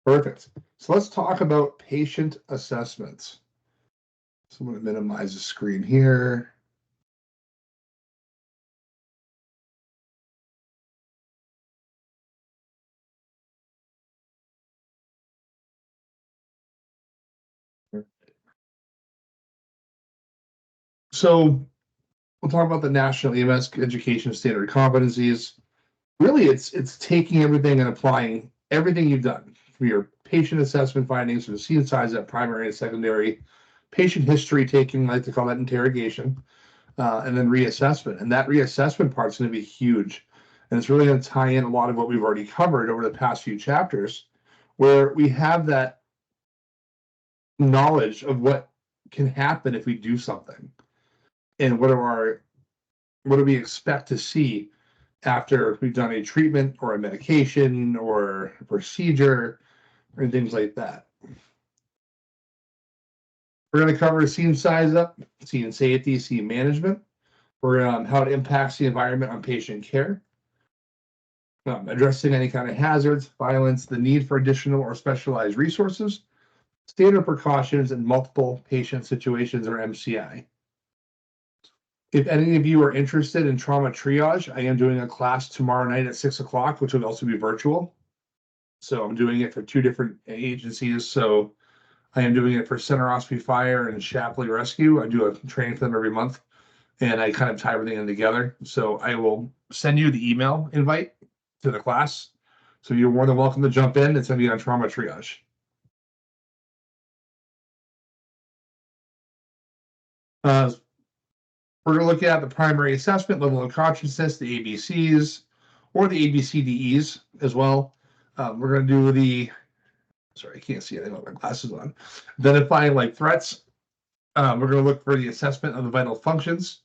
Perfect. So let's talk about patient assessments. So I'm going to minimize the screen here. So we'll talk about the National EMS Education Standard Competencies. Really, it's taking everything and applying everything you've done from your patient assessment findings, from the scene size at primary and secondary, patient history taking, I like to call that interrogation, and then reassessment. And that reassessment part is going to be huge. And it's really going to tie in a lot of what we've already covered over the past few chapters, where we have that knowledge of what can happen if we do something, and what do we expect to see after we've done a treatment or a medication or a procedure or things like that. We're going to cover scene size up, scene safety, scene management, or how it impacts the environment on patient care, addressing any kind of hazards, violence, the need for additional or specialized resources, standard precautions in multiple patient situations, or MCI. If any of you are interested in trauma triage, I am doing a class tomorrow night at 6 o'clock, which will also be virtual. So I'm doing it for two different agencies. So I am doing it for Center Ospey Fire and Shapley Rescue. I do a training for them every month, and I kind of tie everything in together. So I will send you the email invite to the class. So you're more than welcome to jump in. It's going to be on trauma triage. We're going to look at the primary assessment, level of consciousness, the ABCs, or the ABCDEs as well. We're going to do sorry, I can't see it. I don't have my glasses on. Identifying like threats. We're going to look for the assessment of the vital functions,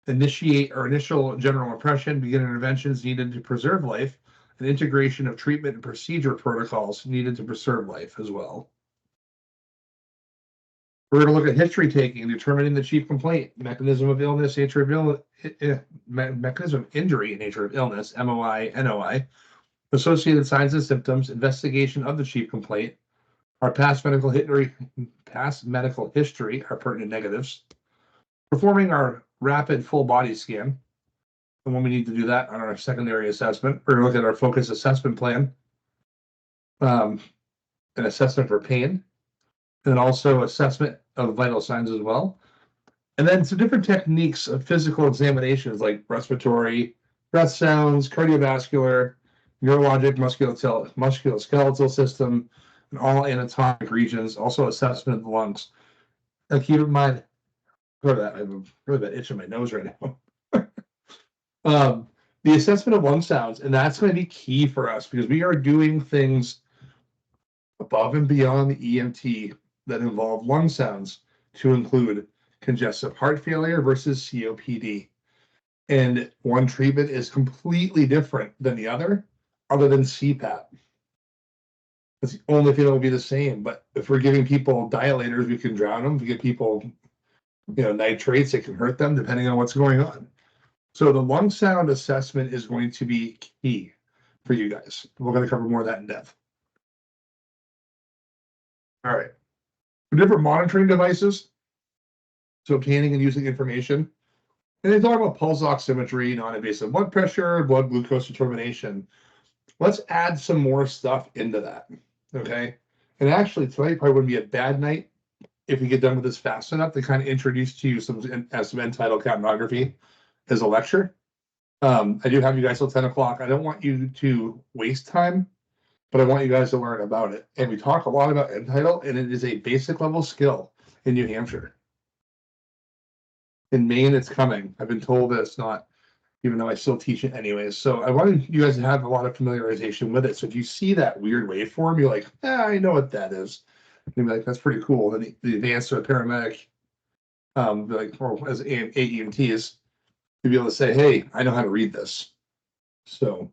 initiate or initial general impression, begin interventions needed to preserve life, and integration of treatment and procedure protocols needed to preserve life as well. We're going to look at history taking, determining the chief complaint, mechanism of illness, nature of illness, mechanism of injury, nature of illness, MOI, NOI, associated signs and symptoms, investigation of the chief complaint, our past medical history, our pertinent negatives, performing our rapid full body scan, and when we need to do that on our secondary assessment. We're going to look at our focus assessment plan, an assessment for pain, and also assessment of vital signs as well. And then some different techniques of physical examinations like respiratory, breath sounds, cardiovascular, neurologic, musculoskeletal system, and all anatomic regions, also assessment of the lungs. Now keep in mind, I have a really bad itch in my nose right now. The assessment of lung sounds, and that's going to be key for us because we are doing things above and beyond the EMT that involve lung sounds to include congestive heart failure versus COPD. And one treatment is completely different than the other than CPAP. That's the only thing that will be the same. But if we're giving people dilators, we can drown them. If we give people, nitrates, it can hurt them depending on what's going on. So the lung sound assessment is going to be key for you guys. We're going to cover more of that in depth. All right. Different monitoring devices. So obtaining and using information. And they talk about pulse oximetry, non-invasive blood pressure, blood glucose determination. Let's add some more stuff into that, okay? And actually, tonight probably wouldn't be a bad night if we get done with this fast enough to kind of introduce to you some end-tidal capnography as a lecture. I do have you guys till 10 o'clock. I don't want you to waste time, but I want you guys to learn about it. And we talk a lot about end-tidal, and it is a basic level skill in New Hampshire. In Maine, it's coming. I've been told that it's not, even though I still teach it anyways. So I wanted you guys to have a lot of familiarization with it. So if you see that weird waveform, you're like, I know what that is. You'd be like, that's pretty cool. Then the advanced or paramedic, or as AEMTs, to be able to say, hey, I know how to read this. So,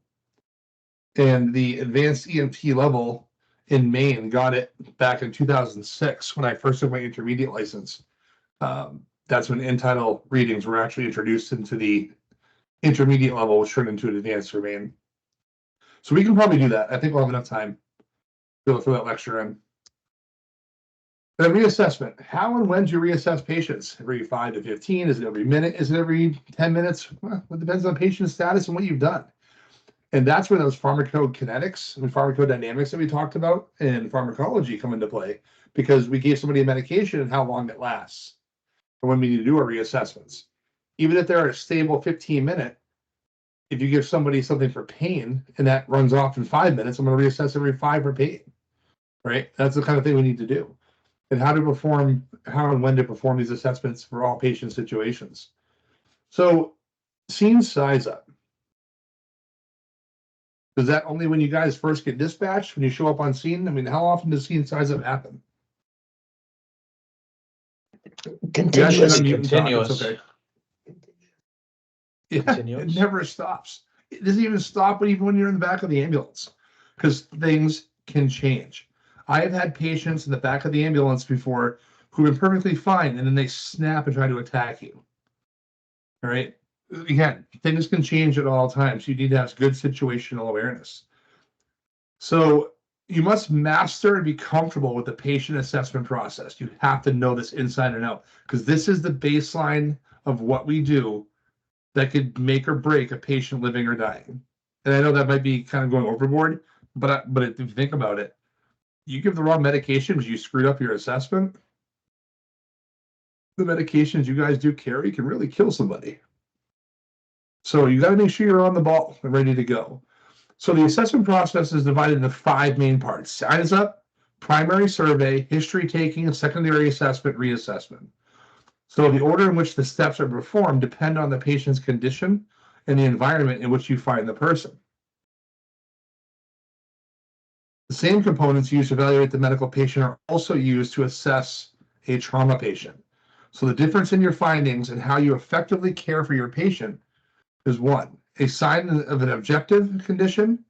and the advanced EMT level in Maine got it back in 2006 when I first took my intermediate license. That's when end-tidal readings were actually introduced into the intermediate level, which turned into an advanced for Maine. So we can probably do that. I think we'll have enough time. Throw that lecture in. Then reassessment. How and when do you reassess patients? Every 5 to 15? Is it every minute? Is it every 10 minutes? Well, it depends on patient status and what you've done. And that's where those pharmacokinetics and pharmacodynamics that we talked about and pharmacology come into play, because we gave somebody a medication and how long it lasts, and when we need to do our reassessments. Even if they're a stable 15-minute, if you give somebody something for pain and that runs off in 5 minutes, I'm going to reassess every 5 for pain, right? That's the kind of thing we need to do. And how and when to perform these assessments for all patient situations. So, scene size up. Is that only when you guys first get dispatched, when you show up on scene? I mean, how often does scene size up happen? Continuous. Continuous. Okay. Yeah, Continuous. it never stops. It doesn't even stop even when you're in the back of the ambulance, because things can change. I have had patients in the back of the ambulance before who've been perfectly fine, and then they snap and try to attack you. All right. Again, things can change at all times. You need to have good situational awareness. So you must master and be comfortable with the patient assessment process. You have to know this inside and out, because this is the baseline of what we do that could make or break a patient living or dying. And I know that might be kind of going overboard, but if you think about it, you give the wrong medication because you screwed up your assessment, the medications you guys do carry can really kill somebody. So you got to make sure you're on the ball and ready to go. So the assessment process is divided into 5 main parts: signs up, primary survey, history taking, secondary assessment, reassessment. So the order in which the steps are performed depend on the patient's condition and the environment in which you find the person. The same components used to evaluate the medical patient are also used to assess a trauma patient. So the difference in your findings and how you effectively care for your patient is: 1, a sign of an objective condition,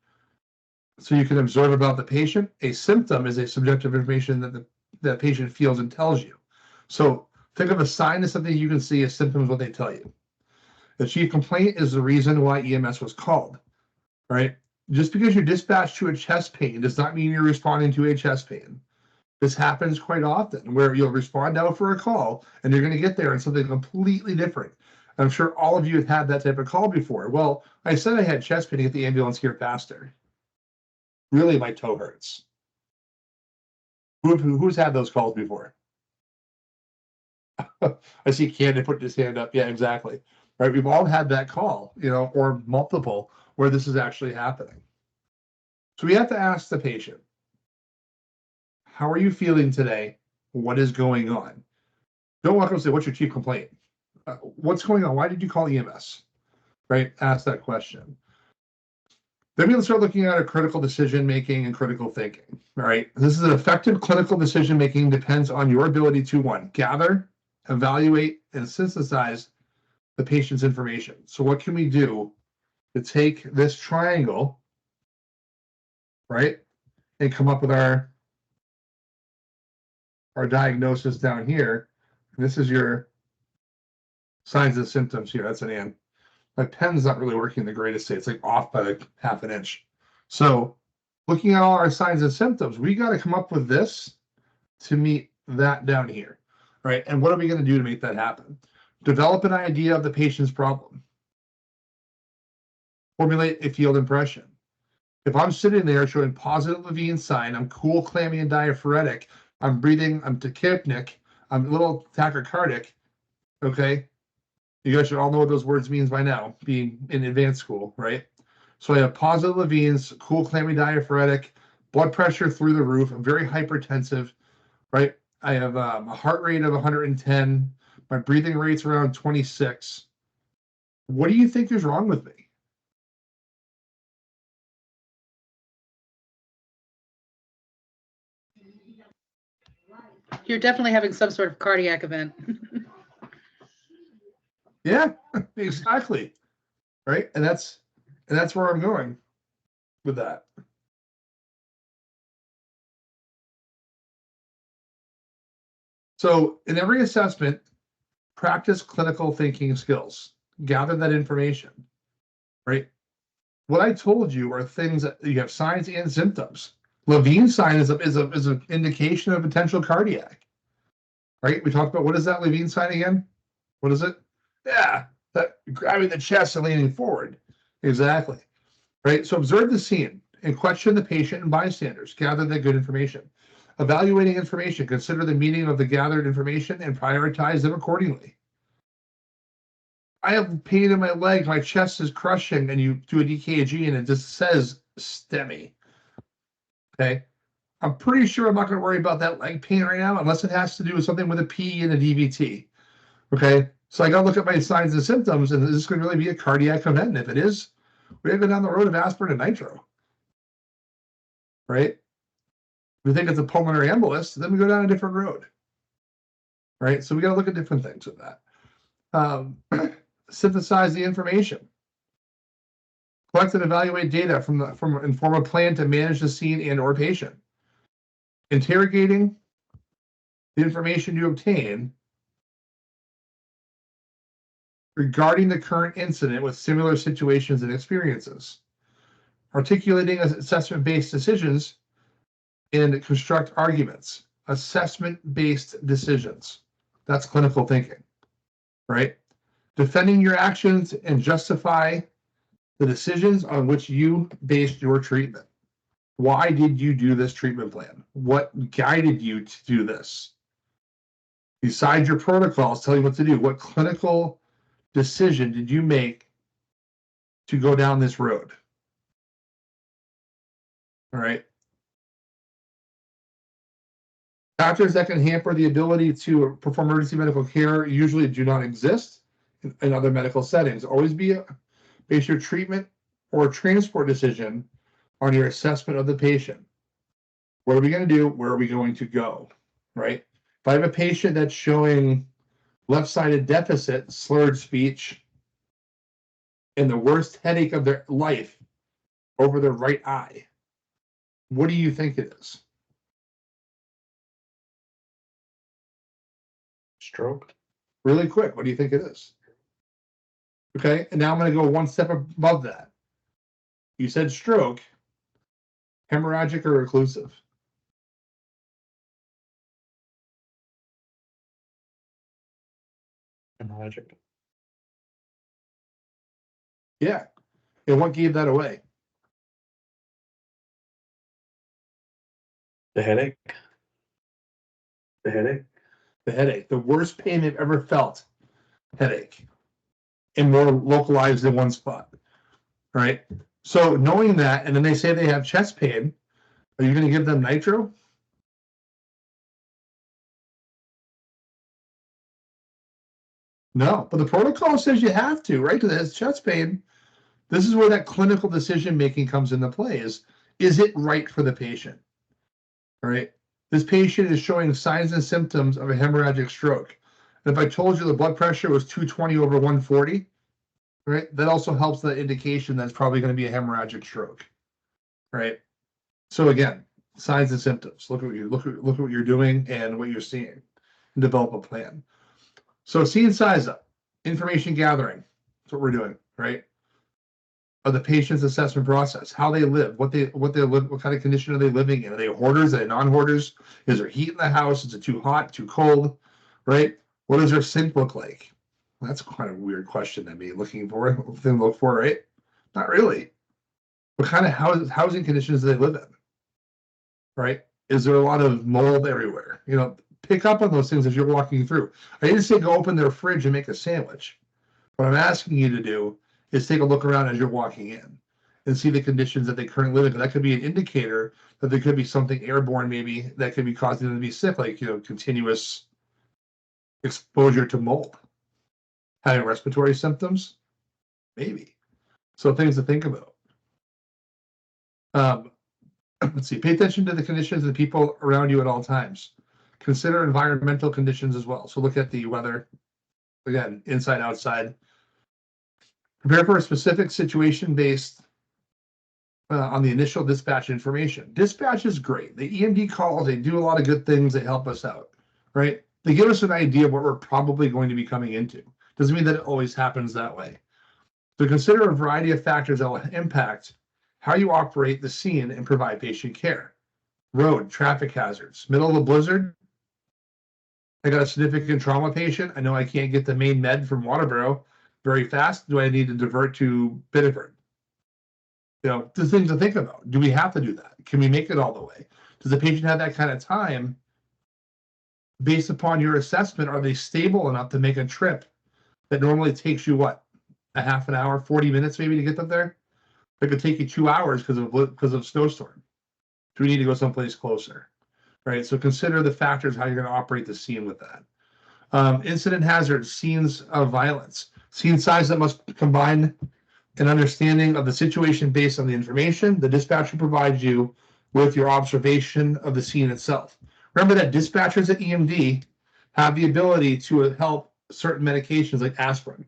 so you can observe about the patient. A symptom is a subjective information that the patient feels and tells you. So think of a sign as something you can see, a symptom is what they tell you. The chief complaint is the reason why EMS was called, right? Just because you're dispatched to a chest pain does not mean you're responding to a chest pain. This happens quite often, where you'll respond out for a call and you're going to get there and something completely different. I'm sure all of you have had that type of call before. Well, I said I had chest pain to get the ambulance here faster. Really, my toe hurts. Who's had those calls before? I see Candace put his hand up. Yeah, exactly. Right. We've all had that call, or multiple, where this is actually happening. So we have to ask the patient, how are you feeling today? What is going on? Don't walk up and say, what's your chief complaint? What's going on? Why did you call EMS? Right? Ask that question. Then we'll start looking at our critical decision making and critical thinking. All right. This is an effective clinical decision making depends on your ability to, 1, gather, evaluate, and synthesize the patient's information. So what can we do to take this triangle, right, and come up with our diagnosis down here? This is your signs and symptoms here. That's an N. My pen's not really working the greatest today. It's like off by like half an inch. So looking at all our signs and symptoms, we got to come up with this to meet that down here, right? And what are we going to do to make that happen? Develop an idea of the patient's problem. Formulate a field impression. If I'm sitting there showing positive Levine sign, I'm cool, clammy, and diaphoretic, I'm breathing, I'm tachypnic, I'm a little tachycardic, okay? You guys should all know what those words means by now, being in advanced school, right? So I have positive Levine's, cool, clammy, diaphoretic, blood pressure through the roof. I'm very hypertensive, right? I have a heart rate of 110. My breathing rate's around 26. What do you think is wrong with me? You're definitely having some sort of cardiac event. Yeah, exactly. Right. And that's where I'm going with that. So in every assessment, practice clinical thinking skills, gather that information, right? What I told you are things that you have signs and symptoms. Levine sign is an indication of potential cardiac, right? We talked about, what is that Levine sign again? What is it? Yeah, that grabbing the chest and leaning forward. Exactly, right? So observe the scene and question the patient and bystanders. Gather the good information. Evaluating information, consider the meaning of the gathered information and prioritize them accordingly. I have pain in my leg, my chest is crushing, and you do a DKG and it just says STEMI. Okay. I'm pretty sure I'm not going to worry about that leg pain right now unless it has to do with something with a P and a DVT. Okay. So I got to look at my signs and symptoms, and is this going to really be a cardiac event? And if it is, we're going to go down the road of aspirin and nitro. Right? If we think it's a pulmonary embolus, then we go down a different road. Right? So we got to look at different things with that. Synthesize the information. Collect and evaluate data and form a plan to manage the scene and or patient. Interrogating the information you obtain regarding the current incident with similar situations and experiences. Articulating assessment-based decisions and construct arguments. Assessment-based decisions. That's clinical thinking, right? Defending your actions and justify the decisions on which you based your treatment. Why did you do this treatment plan? What guided you to do this? Besides your protocols, tell you what to do. What clinical decision did you make to go down this road? All right. Factors that can hamper the ability to perform emergency medical care usually do not exist in other medical settings. Always base your treatment or transport decision on your assessment of the patient. What are we going to do? Where are we going to go? Right? If I have a patient that's showing left-sided deficit, slurred speech, and the worst headache of their life over their right eye, what do you think it is? Stroke. Really quick, what do you think it is? Okay, and now I'm going to go one step above that. You said stroke, hemorrhagic or occlusive? Hemorrhagic. Yeah. And what gave that away? The headache. The headache. The headache. The worst pain they've ever felt. Headache. And more localized in one spot. Right? So knowing that, and then they say they have chest pain, are you going to give them nitro? No, but the protocol says you have to, right? Because it has chest pain. This is where that clinical decision making comes into play. Is it right for the patient? All right. This patient is showing signs and symptoms of a hemorrhagic stroke. And if I told you the blood pressure was 220 over 140, right, that also helps the indication that's probably going to be a hemorrhagic stroke, right? So again, signs and symptoms. Look at what you're doing and what you're seeing, and develop a plan. So scene size up, information gathering. That's what we're doing, right? Of the patient's assessment process, how they live, what kind of condition are they living in? Are they hoarders? Are they non-hoarders? Is there heat in the house? Is it too hot, too cold? Right? What does their sink look like? That's kind of a weird question to be looking for, thing to look for, right? Not really. What kind of housing conditions do they live in? Right? Is there a lot of mold everywhere? You know, pick up on those things as you're walking through. I didn't say go open their fridge and make a sandwich. What I'm asking you to do is take a look around as you're walking in and see the conditions that they currently live in. That could be an indicator that there could be something airborne maybe that could be causing them to be sick, like, you know, continuous exposure to mold. Having respiratory symptoms, maybe. So things to think about. Let's see, pay attention to the conditions of the people around you at all times. Consider environmental conditions as well. So look at the weather, again, inside, outside. Prepare for a specific situation based on the initial dispatch information. Dispatch is great. The EMD calls, they do a lot of good things. They help us out, right? They give us an idea of what we're probably going to be coming into. Doesn't mean that it always happens that way. So consider a variety of factors that will impact how you operate the scene and provide patient care. Road, traffic hazards, middle of a blizzard. I got a significant trauma patient. I know I can't get the main med from Waterboro very fast. Do I need to divert to Biddeford? You know, the things to think about. Do we have to do that? Can we make it all the way? Does the patient have that kind of time? Based upon your assessment, are they stable enough to make a trip that normally takes you what, a half an hour, 40 minutes maybe to get them there? It could take you 2 hours because of snowstorm. Do we need to go someplace closer? Right. So consider the factors how you're going to operate the scene with that. Incident hazards, scenes of violence, scene size that must combine an understanding of the situation based on the information the dispatcher provides you with your observation of the scene itself. Remember that dispatchers at EMD have the ability to help certain medications like aspirin,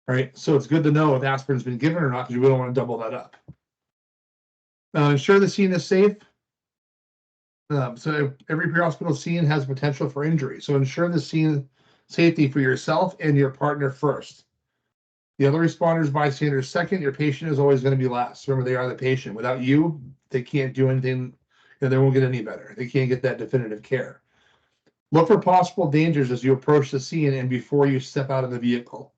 right? So it's good to know if aspirin's been given or not, because we don't want to double that up. Ensure the scene is safe. So every pre-hospital scene has potential for injury. So ensure the scene safety for yourself and your partner first. The other responders, bystanders second. Your patient is always going to be last. Remember, they are the patient. Without you, they can't do anything. They won't get any better. They can't get that definitive care. Look for possible dangers as you approach the scene and before you step out of the vehicle.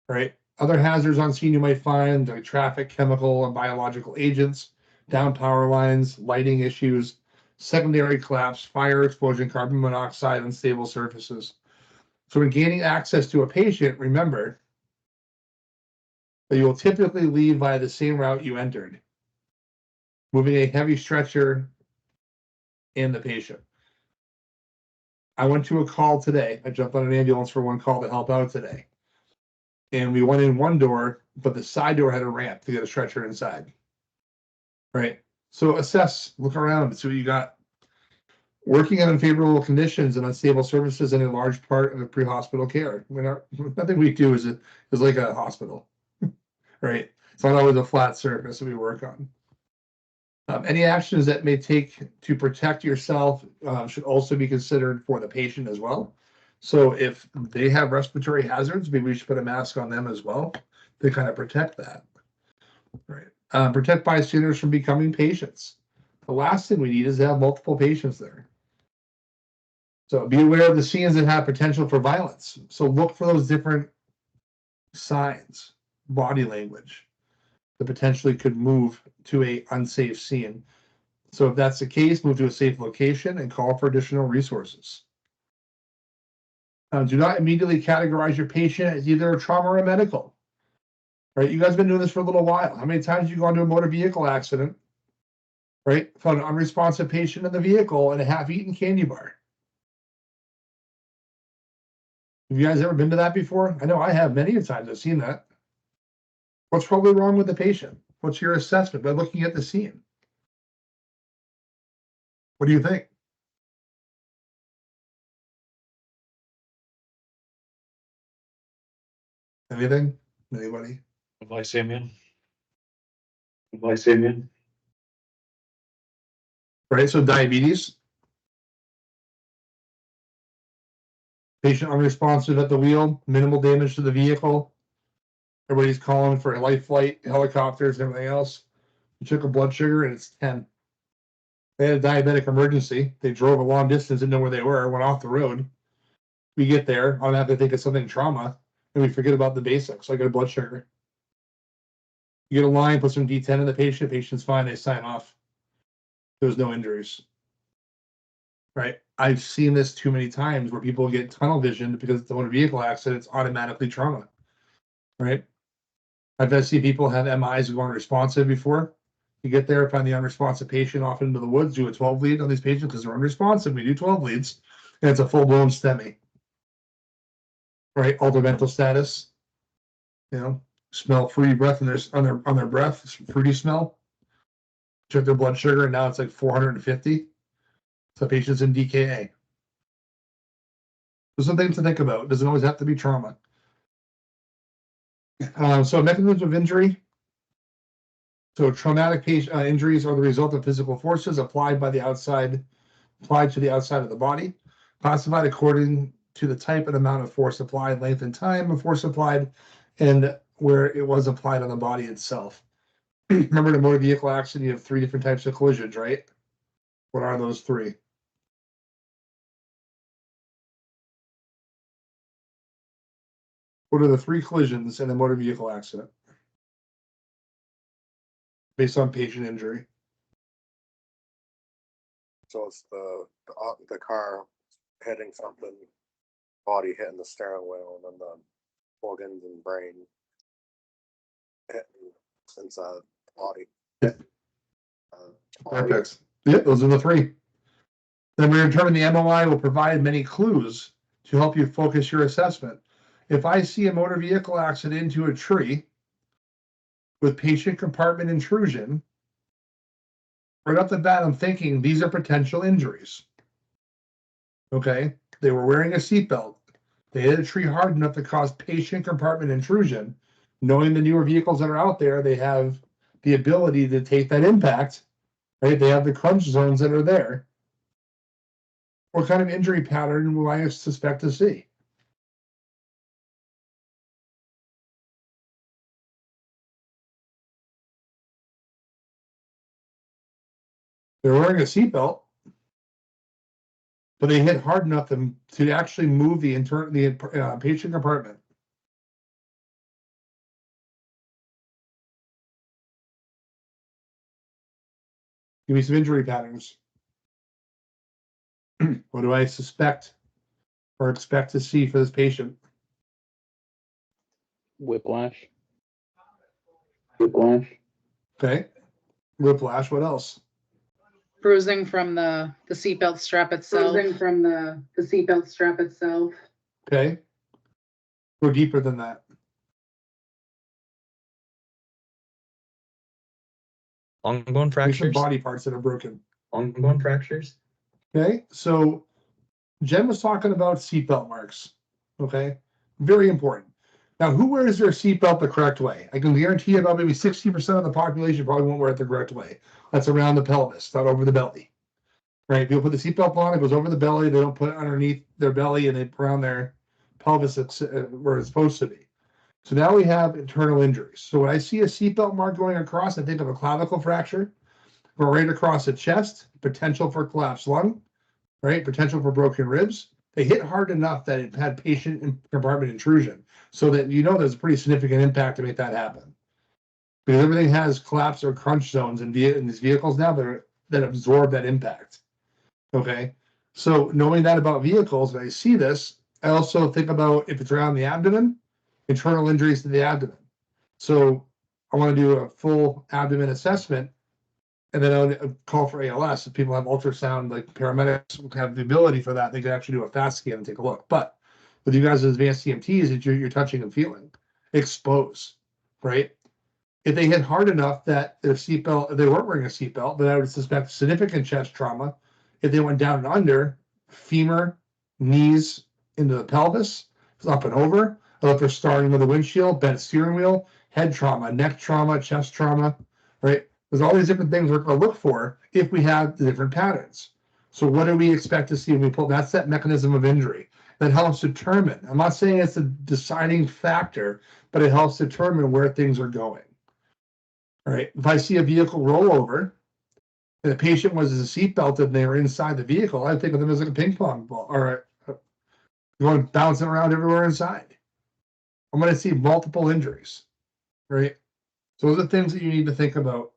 Right. Other hazards on scene you might find like traffic, chemical, and biological agents, down power lines, lighting issues, secondary collapse, fire explosion, carbon monoxide, unstable surfaces. So when gaining access to a patient, remember that you will typically leave via the same route you entered, moving a heavy stretcher and the patient. I went to a call today. I jumped on an ambulance for one call to help out today. And we went in one door, but the side door had a ramp to get a stretcher inside. Right. So assess, look around, see what you got. Working in unfavorable conditions and unstable surfaces in a large part of the pre-hospital care. Nothing we do is like a hospital, right? It's not always a flat surface that we work on. Any actions that may take to protect yourself should also be considered for the patient as well. So if they have respiratory hazards, maybe we should put a mask on them as well to kind of protect that. Right. Protect bystanders from becoming patients. The last thing we need is to have multiple patients there. So be aware of the scenes that have potential for violence. So look for those different signs, body language that potentially could move to an unsafe scene. So if that's the case, move to a safe location and call for additional resources. Do not immediately categorize your patient as either a trauma or a medical. Right? You guys have been doing this for a little while. How many times have you gone to a motor vehicle accident? Right? Found an unresponsive patient in the vehicle and a half-eaten candy bar. Have you guys ever been to that before? I know I have many times. I've seen that. What's probably wrong with the patient? What's your assessment by looking at the scene? What do you think? Anything? Anybody? Glycemia. Glycemia. Right, so diabetes. Patient unresponsive at the wheel, minimal damage to the vehicle. Everybody's calling for a life flight, helicopters, and everything else. You took a blood sugar and it's 10. They had a diabetic emergency. They drove a long distance, didn't know where they were, went off the road. We get there, I'm have to think of something trauma, and we forget about the basics, like a blood sugar. You get a line, put some D10 in the patient's fine, they sign off. There's no injuries. Right? I've seen this too many times where people get tunnel vision because it's a motor vehicle accident, it's automatically trauma. Right? I've had seen people have MIs who aren't responsive before. You get there, find the unresponsive patient off into the woods, do a 12 lead on these patients because they're unresponsive. We do 12 leads, and it's a full-blown STEMI. Right? Altered mental status. You know, smell fruity breath on their breath, fruity smell. Check their blood sugar, and now it's like 450. So patient's in DKA. There's some things to think about. It doesn't always have to be trauma. So mechanisms of injury. So traumatic injuries are the result of physical forces applied to the outside of the body, classified according to the type and amount of force applied, length and time of force applied, and where it was applied on the body itself. Remember, in a motor vehicle accident, you have 3 different types of collisions, right? What are those 3? What are the 3 collisions in a motor vehicle accident? Based on patient injury. So it's the car hitting something, body hitting the steering wheel, and then the organs and brain hitting inside the body. Yeah. Perfect. Yeah, those are the 3. Then we determine the MOI will provide many clues to help you focus your assessment. If I see a motor vehicle accident into a tree with patient compartment intrusion, right off the bat, I'm thinking these are potential injuries. Okay, they were wearing a seatbelt. They hit a tree hard enough to cause patient compartment intrusion. Knowing the newer vehicles that are out there, they have the ability to take that impact, right? They have the crunch zones that are there. What kind of injury pattern will I suspect to see? They're wearing a seatbelt, but they hit hard enough to actually move the patient compartment. Give me some injury patterns. What do I suspect or expect to see for this patient? Whiplash. Whiplash. Okay. Whiplash. What else? Bruising from the seatbelt strap itself. Bruising from the seatbelt strap itself. Okay. Go deeper than that. Long bone Make some fractures. body parts that are broken. Long bone fractures. Okay. So Jen was talking about seatbelt marks. Okay. Very important. Now, who wears their seatbelt the correct way? I can guarantee you about maybe 60% of the population probably won't wear it the correct way. That's around the pelvis, not over the belly. Right? People put the seatbelt on, it goes over the belly. They don't put it underneath their belly and they put around their pelvis where it's supposed to be. So now we have internal injuries. So when I see a seatbelt mark going across, I think of a clavicle fracture. Go right across the chest, potential for collapsed lung, right? Potential for broken ribs. They hit hard enough that it had patient compartment intrusion, so that there's a pretty significant impact to make that happen. Because everything has collapse or crunch zones in these vehicles now that absorb that impact. Okay, so knowing that about vehicles, when I see this, I also think about if it's around the abdomen, internal injuries to the abdomen. So I want to do a full abdomen assessment. And then I would call for ALS. If people have ultrasound, like paramedics have the ability for that, they can actually do a fast scan and take a look. But with you guys as advanced EMTs, you're touching and feeling, expose, right? If they hit hard enough that their seatbelt, if they weren't wearing a seatbelt, then I would suspect significant chest trauma. If they went down and under, femur, knees into the pelvis, up and over, or if they're starting with the windshield, bent steering wheel, head trauma, neck trauma, chest trauma, right? There's all these different things we're going to look for if we have the different patterns. So what do we expect to see when we pull? That's that mechanism of injury that helps determine. I'm not saying it's a deciding factor, but it helps determine where things are going. All right. If I see a vehicle roll over and the patient was seatbelted and they were inside the vehicle, I think of them as like a ping pong ball or going bouncing around everywhere inside. I'm going to see multiple injuries, right? So those are things that you need to think about.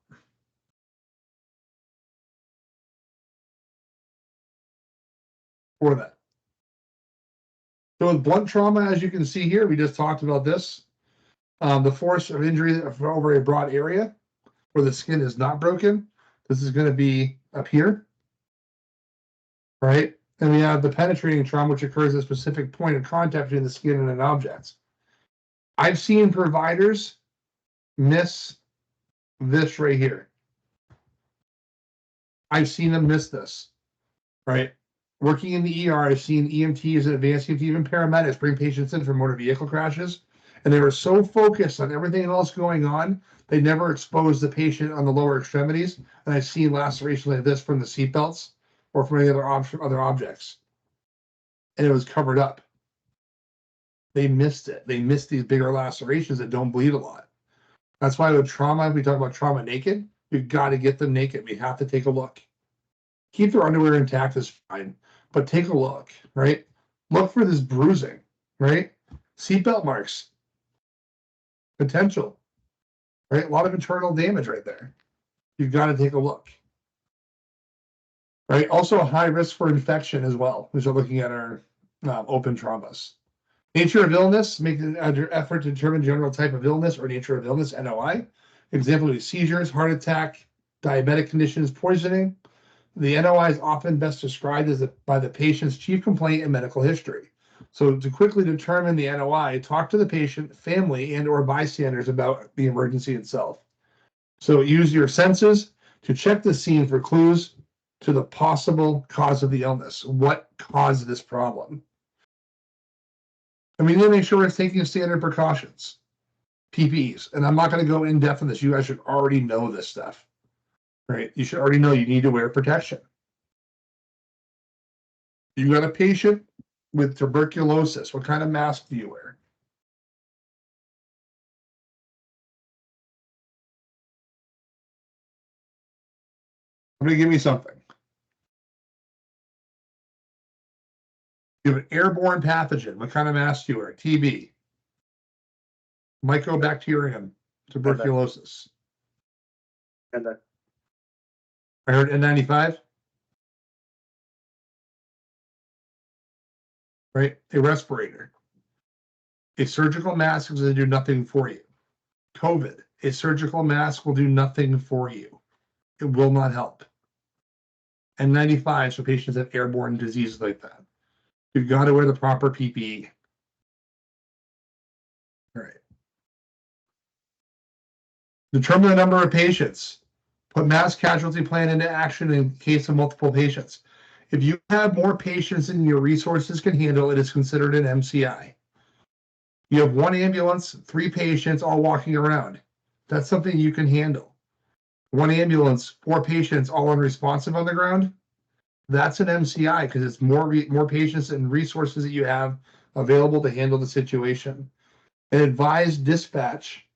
For that. So with blunt trauma, as you can see here, we just talked about this. The force of injury over a broad area where the skin is not broken. This is going to be up here, right? And we have the penetrating trauma, which occurs at a specific point of contact between the skin and an object. I've seen providers miss this right here. I've seen them miss this, right? Working in the ER, I've seen EMTs and advanced EMTs, even paramedics, bring patients in for motor vehicle crashes, and they were so focused on everything else going on, they never exposed the patient on the lower extremities. And I've seen laceration like this from the seatbelts or from any other objects, and it was covered up. They missed it. They missed these bigger lacerations that don't bleed a lot. That's why with trauma, we talk about trauma naked. You've got to get them naked. We have to take a look. Keep their underwear intact is fine, but take a look, right? Look for this bruising, right? Seatbelt marks, potential, right? A lot of internal damage right there. You've got to take a look, right? Also a high risk for infection as well. As we're looking at our open traumas. Nature of illness, make an effort to determine general type of illness or nature of illness, NOI. Example would be seizures, heart attack, diabetic conditions, poisoning. The NOI is often best described as by the patient's chief complaint and medical history. So to quickly determine the NOI, talk to the patient, family, and or bystanders about the emergency itself. So use your senses to check the scene for clues to the possible cause of the illness. What caused this problem? And we need to make sure we're taking standard precautions, PPEs. And I'm not going to go in depth on this. You guys should already know this stuff, right? You should already know you need to wear protection. You got a patient with tuberculosis. What kind of mask do you wear? Somebody give me something. You have an airborne pathogen. What kind of mask do you wear? TB. Mycobacterium, tuberculosis. And then I heard N95. Right? A respirator. A surgical mask is going to do nothing for you. COVID. A surgical mask will do nothing for you. It will not help. N95 for patients that have airborne diseases like that. You've got to wear the proper PPE. All right. Determine the number of patients. Put mass casualty plan into action in case of multiple patients. If you have more patients than your resources can handle, it is considered an MCI. You have one ambulance, 3 patients all walking around. That's something you can handle. One ambulance, 4 patients all unresponsive on the ground. That's an MCI because it's more patients and resources that you have available to handle the situation. An advised dispatch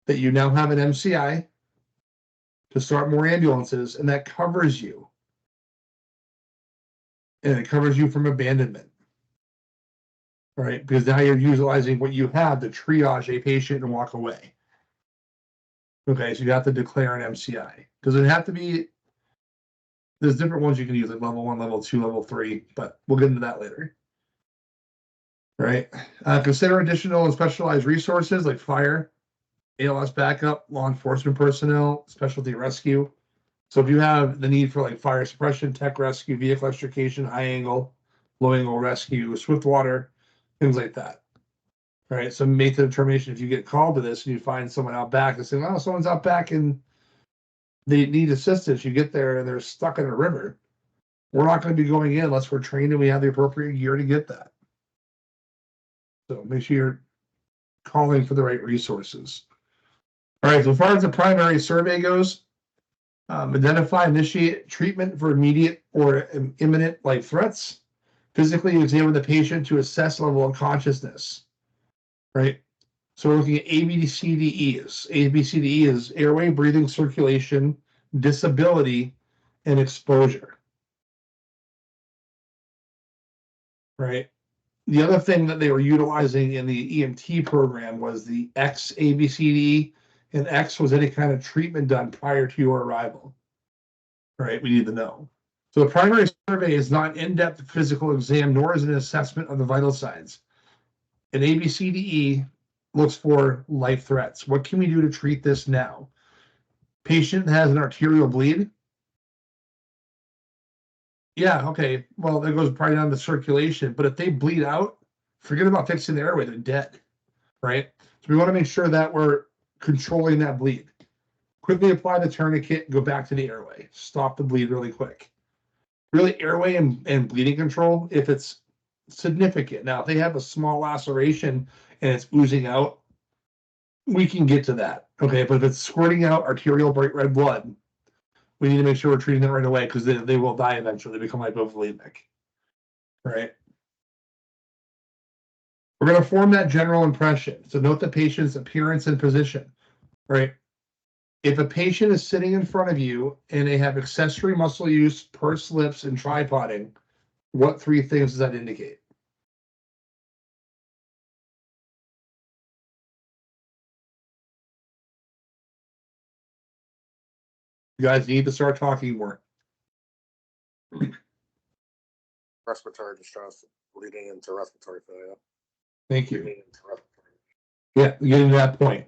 that you now have an MCI to start more ambulances, and that covers you. And it covers you from abandonment. All right, because now you're utilizing what you have to triage a patient and walk away. Okay, so you have to declare an MCI. Does it have to be? There's different ones you can use, like level 1, level 2, level 3, but we'll get into that later. Right. Consider additional and specialized resources like fire, ALS backup, law enforcement personnel, specialty rescue. So if you have the need for like fire suppression, tech rescue, vehicle extrication, high angle, low angle rescue, swift water, things like that. Right. So make the determination if you get called to this and you find someone out back and say, well, someone's out back and they need assistance. You get there and they're stuck in a river. We're not going to be going in unless we're trained and we have the appropriate gear to get that. So make sure you're calling for the right resources. All right, so as far as the primary survey goes, identify, initiate treatment for immediate or imminent life threats. Physically examine the patient to assess level of consciousness, right? So we're looking at ABCDEs. ABCDE is airway, breathing, circulation, disability, and exposure, right? The other thing that they were utilizing in the EMT program was the X ABCDE, and X was any kind of treatment done prior to your arrival, right? We need to know. So the primary survey is not an in-depth physical exam, nor is it an assessment of the vital signs. An ABCDE looks for life threats. What can we do to treat this now? Patient has an arterial bleed. Yeah, okay. Well, that goes probably down to circulation, but if they bleed out, forget about fixing the airway, they're dead, right? So we want to make sure that we're controlling that bleed. Quickly apply the tourniquet, go back to the airway. Stop the bleed really quick. Really, airway and bleeding control, if it's significant. Now, if they have a small laceration and it's oozing out, we can get to that, okay? But if it's squirting out arterial bright red blood, we need to make sure we're treating them right away because they will die eventually. They become hypovolemic, right? We're going to form that general impression. So note the patient's appearance and position, right? If a patient is sitting in front of you and they have accessory muscle use, pursed lips, and tripoding, what three things does that indicate? You guys need to start talking more. Respiratory distress leading into respiratory failure. Thank you. Leading into respiratory. Yeah, getting to that point.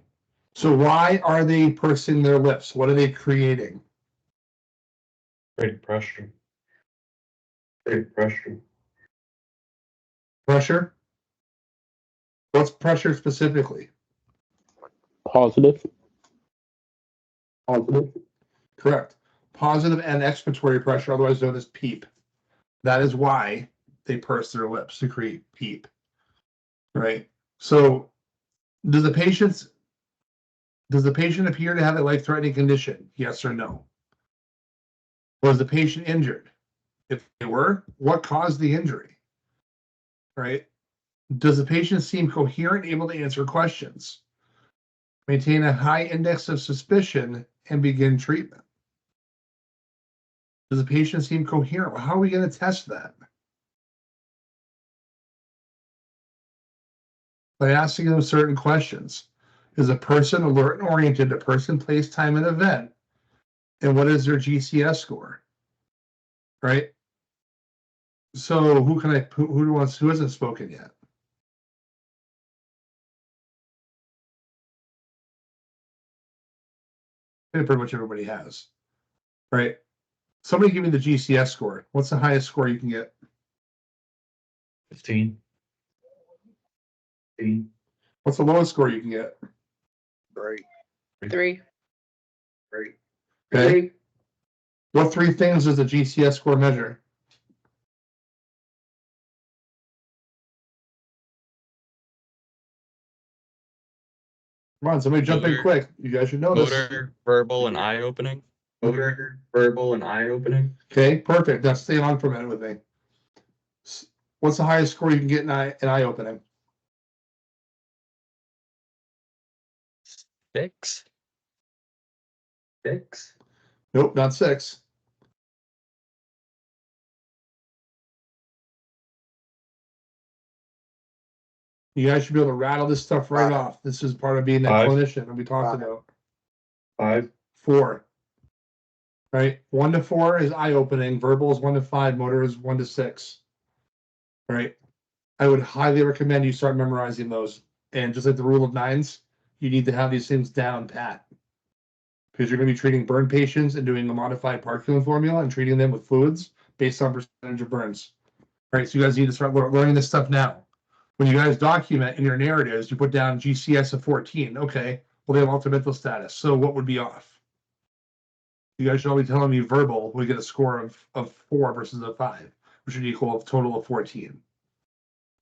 So why are they pursing their lips? What are they creating? Great pressure. Great pressure. Pressure? What's pressure specifically? Positive. Positive. Correct. Positive and expiratory pressure, otherwise known as PEEP. That is why they purse their lips to create PEEP. Right? So does the patient appear to have a life-threatening condition? Yes or no? Was the patient injured? If they were, what caused the injury? Right? Does the patient seem coherent, able to answer questions? Maintain a high index of suspicion and begin treatment. Does the patient seem coherent? Well, how are we going to test that? By asking them certain questions. Is a person alert and oriented? A person, place, time, and event? And what is their GCS score? Right? So who hasn't spoken yet? And pretty much everybody has. Right? Somebody give me the GCS score. What's the highest score you can get? 15. 15. What's the lowest score you can get? Great, 3. great. Okay. What three things does the GCS score measure? Come on, somebody jump in Motor. quick. You guys should know this. Motor, verbal, and eye opening. Motor, verbal, and eye opening. Okay, perfect. Now stay on for a minute with me. What's the highest score you can get in eye opening? 6. 6. Nope, not 6. You guys should be able to rattle this stuff right 5. off. This is part of being that 5. clinician that we talked 5. about. 5. 4. Right? 1 to 4 is eye opening. Verbal is 1 to 5. Motor is 1 to 6. Right? I would highly recommend you start memorizing those. And just like the rule of nines, you need to have these things down pat. Because you're going to be treating burn patients and doing a modified Parkland formula and treating them with fluids based on percentage of burns. Right? So you guys need to start learning this stuff now. When you guys document in your narratives, you put down GCS of 14. Okay, well, they have ultimate status. So what would be off? You guys should all be telling me verbal, we get a score of 4 versus a 5, which would equal a total of 14.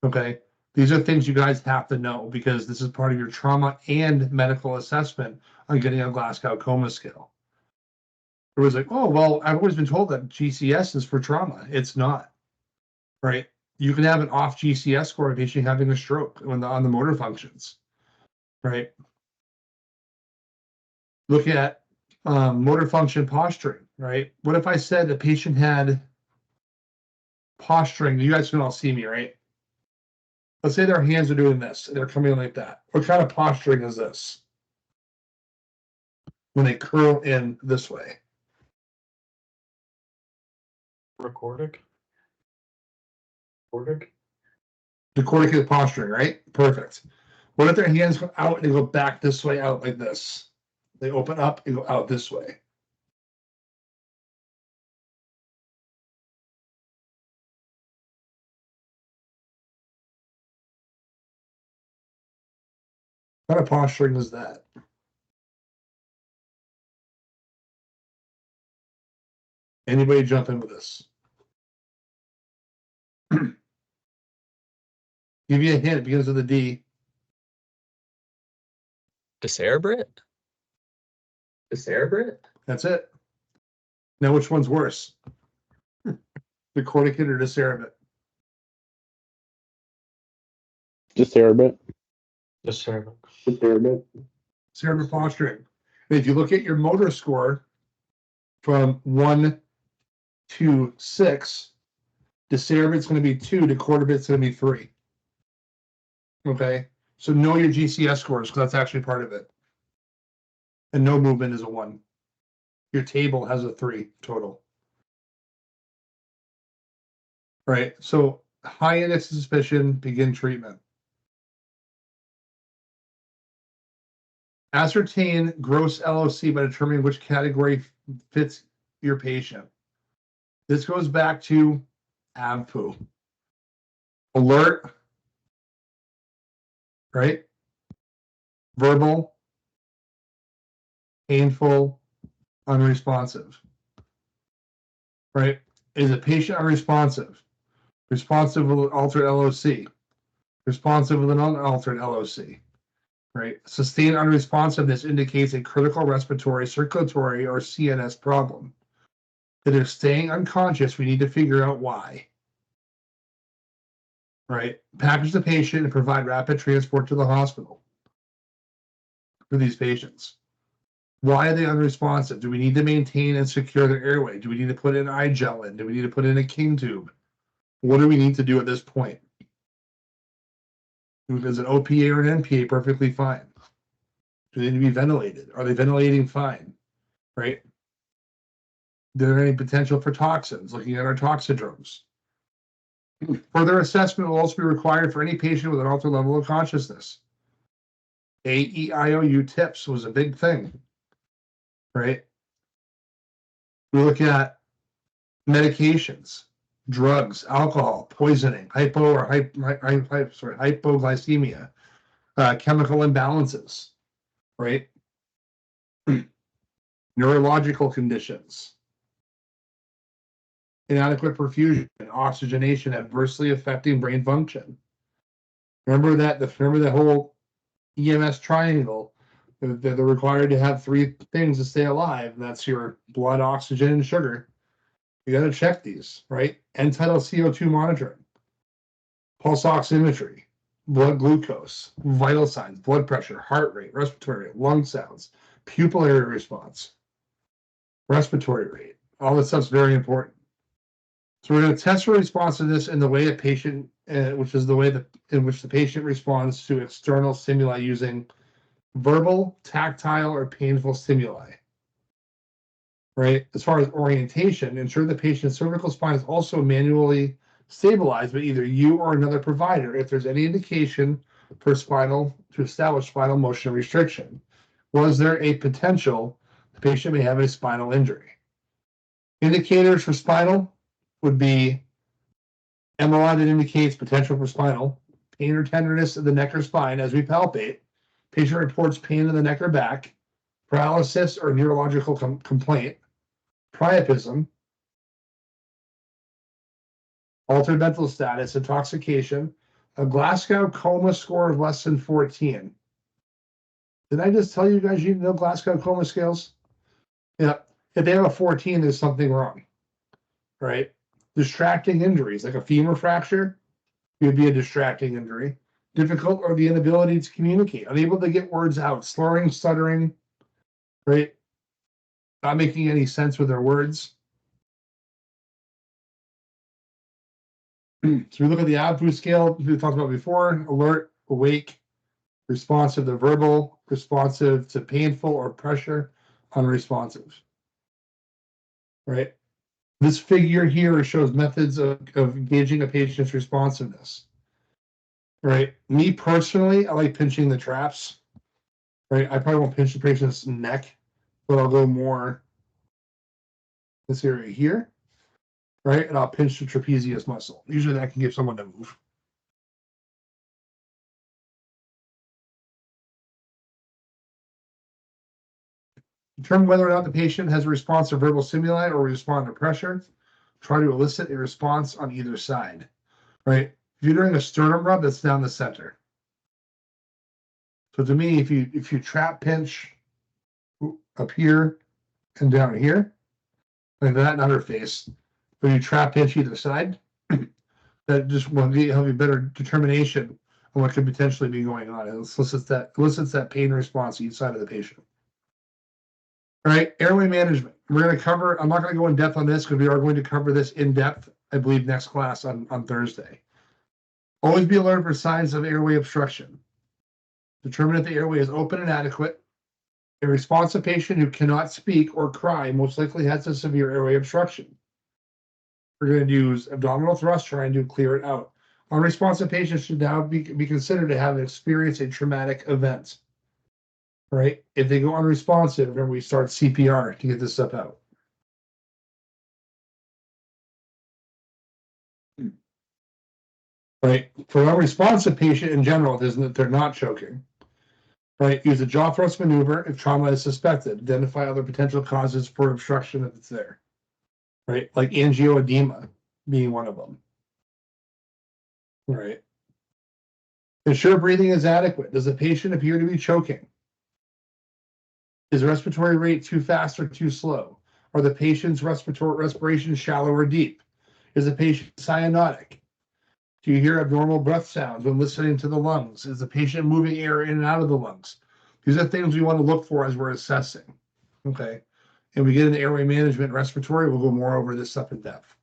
Okay, these are things you guys have to know because this is part of your trauma and medical assessment on getting a Glasgow coma scale. It was like, oh, well, I've always been told that GCS is for trauma. It's not, right? You can have an off GCS score of patient having a stroke on the motor functions, right? Look at motor function posturing, right? What if I said the patient had posturing? You guys can all see me, right? Let's say their hands are doing this. They're coming in like that. What kind of posturing is this? When they curl in this way. Recordic. Recordic. Decorticate posturing, right? Perfect. What if their hands go out and they go back this way out like this? They open up and go out this way. What kind of posturing is that? Anybody jump in with this? Give you a hint, it begins with a D. Decerebrate? Decerebrate? That's it. Now, which one's worse? Decorticate or Decerebrate? Discernment. Discernment. Cerebral posturing. And if you look at your motor score from 1 to 6, discernment's going to be 2, the quarter bit's going to be 3. Okay, so know your GCS scores because that's actually part of it. And no movement is a 1. Your table has a 3 total. Right, so high index of suspicion, begin treatment. Ascertain gross LOC by determining which category fits your patient. This goes back to AVPU. Alert, right? Verbal, painful, unresponsive. Right? Is a patient unresponsive? Responsive with altered LOC. Responsive with an unaltered LOC. Right? Sustained unresponsiveness indicates a critical respiratory, circulatory, or CNS problem. If they're staying unconscious, we need to figure out why. Right? Package the patient and provide rapid transport to the hospital for these patients. Why are they unresponsive? Do we need to maintain and secure their airway? Do we need to put an eye gel in? Do we need to put in a king tube? What do we need to do at this point? Is an OPA or an NPA perfectly fine? Do they need to be ventilated? Are they ventilating fine? Right? Is there any potential for toxins? Looking at our toxidromes. Further assessment will also be required for any patient with an altered level of consciousness. AEIOU tips was a big thing, right? We look at medications, drugs, alcohol, poisoning, hypoglycemia, chemical imbalances, right? Neurological conditions, inadequate perfusion, oxygenation adversely affecting brain function. Remember the whole EMS triangle. They're required to have 3 things to stay alive. That's your blood, oxygen, and sugar. You got to check these, right? End-tidal CO2 monitoring, pulse oximetry, blood glucose, vital signs, blood pressure, heart rate, respiratory rate, lung sounds, pupillary response, respiratory rate. All this stuff's very important. So we're going to test for responsiveness in the way a patient, which is the way in which the patient responds to external stimuli using verbal, tactile, or painful stimuli. Right? As far as orientation, ensure the patient's cervical spine is also manually stabilized by either you or another provider if there's any indication for to establish spinal motion restriction. Was there a potential the patient may have a spinal injury? Indicators for spinal would be MRI that indicates potential for spinal, pain or tenderness of the neck or spine as we palpate, patient reports pain in the neck or back, paralysis or neurological complaint, priapism, altered mental status, intoxication, a Glasgow coma score of less than 14. Did I just tell you guys you know Glasgow coma scales? Yeah. If they have a 14, there's something wrong, right? Distracting injuries, like a femur fracture, would be a distracting injury. Difficult or the inability to communicate, unable to get words out, slurring, stuttering, right? Not making any sense with their words. So we look at the AVPU scale we talked about before: alert, awake, responsive to verbal, responsive to painful or pressure, unresponsive. Right? This figure here shows methods of gauging a patient's responsiveness. Right? Me personally, I like pinching the traps. Right? I probably won't pinch the patient's neck, but I'll go more this area here. Right? And I'll pinch the trapezius muscle. Usually that can get someone to move. Determine whether or not the patient has a response to verbal stimuli or respond to pressure. Try to elicit a response on either side. Right? If you're doing a sternum rub, that's down the center. So to me, if you trap pinch up here and down here, like that, not her face, but you trap pinch either side, that just will help you better determination and what could potentially be going on. It elicits that pain response each side of the patient. All right, airway management. We're going to cover, I'm not going to go in depth on this because we are going to cover this in depth, I believe, next class on Thursday. Always be alert for signs of airway obstruction. Determine if the airway is open and adequate. A responsive patient who cannot speak or cry most likely has a severe airway obstruction. We're going to use abdominal thrust trying to clear it out. Unresponsive patients should now be considered to have experienced a traumatic event. Right? If they go unresponsive, remember we start CPR to get this stuff out. Right? For an unresponsive patient in general, it isn't that they're not choking. Right? Use a jaw thrust maneuver if trauma is suspected. Identify other potential causes for obstruction if it's there. Right? Like angioedema being one of them. Right? Ensure breathing is adequate. Does the patient appear to be choking? Is respiratory rate too fast or too slow? Are the patient's respiration shallow or deep? Is the patient cyanotic? Do you hear abnormal breath sounds when listening to the lungs? Is the patient moving air in and out of the lungs? These are things we want to look for as we're assessing. Okay. And we get into airway management, respiratory, we'll go more over this stuff in depth.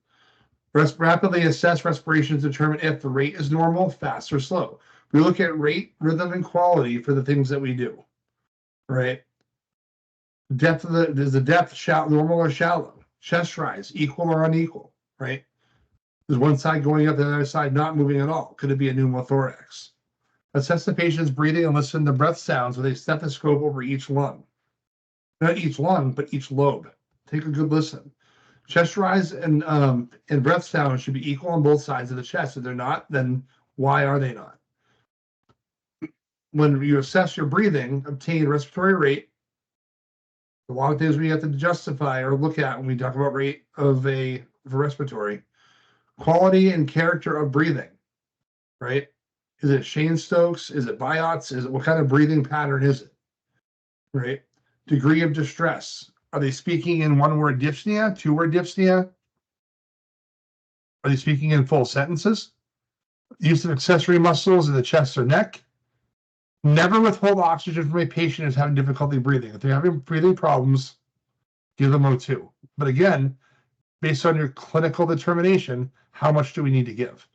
Rapidly assess respiration to determine if the rate is normal, fast, or slow. We look at rate, rhythm, and quality for the things that we do. Right? Depth of is the depth normal or shallow? Chest rise, equal or unequal, right? Is one side going up, the other side not moving at all? Could it be a pneumothorax? Assess the patient's breathing and listen to breath sounds with a stethoscope over each lung. Not each lung, but each lobe. Take a good listen. Chest rise and breath sounds should be equal on both sides of the chest. If they're not, then why are they not? When you assess your breathing, obtain respiratory rate. A lot of things we have to justify or look at when we talk about rate of a respiratory. Quality and character of breathing, right? Is it Shane Stokes? Is it Biots? Is it what kind of breathing pattern is it? Right? Degree of distress. Are they speaking in one-word dyspnea, two-word dyspnea? Are they speaking in full sentences? Use of accessory muscles in the chest or neck. Never withhold oxygen from a patient who's having difficulty breathing. If they're having breathing problems, give them O2. But again, based on your clinical determination, how much do we need to give?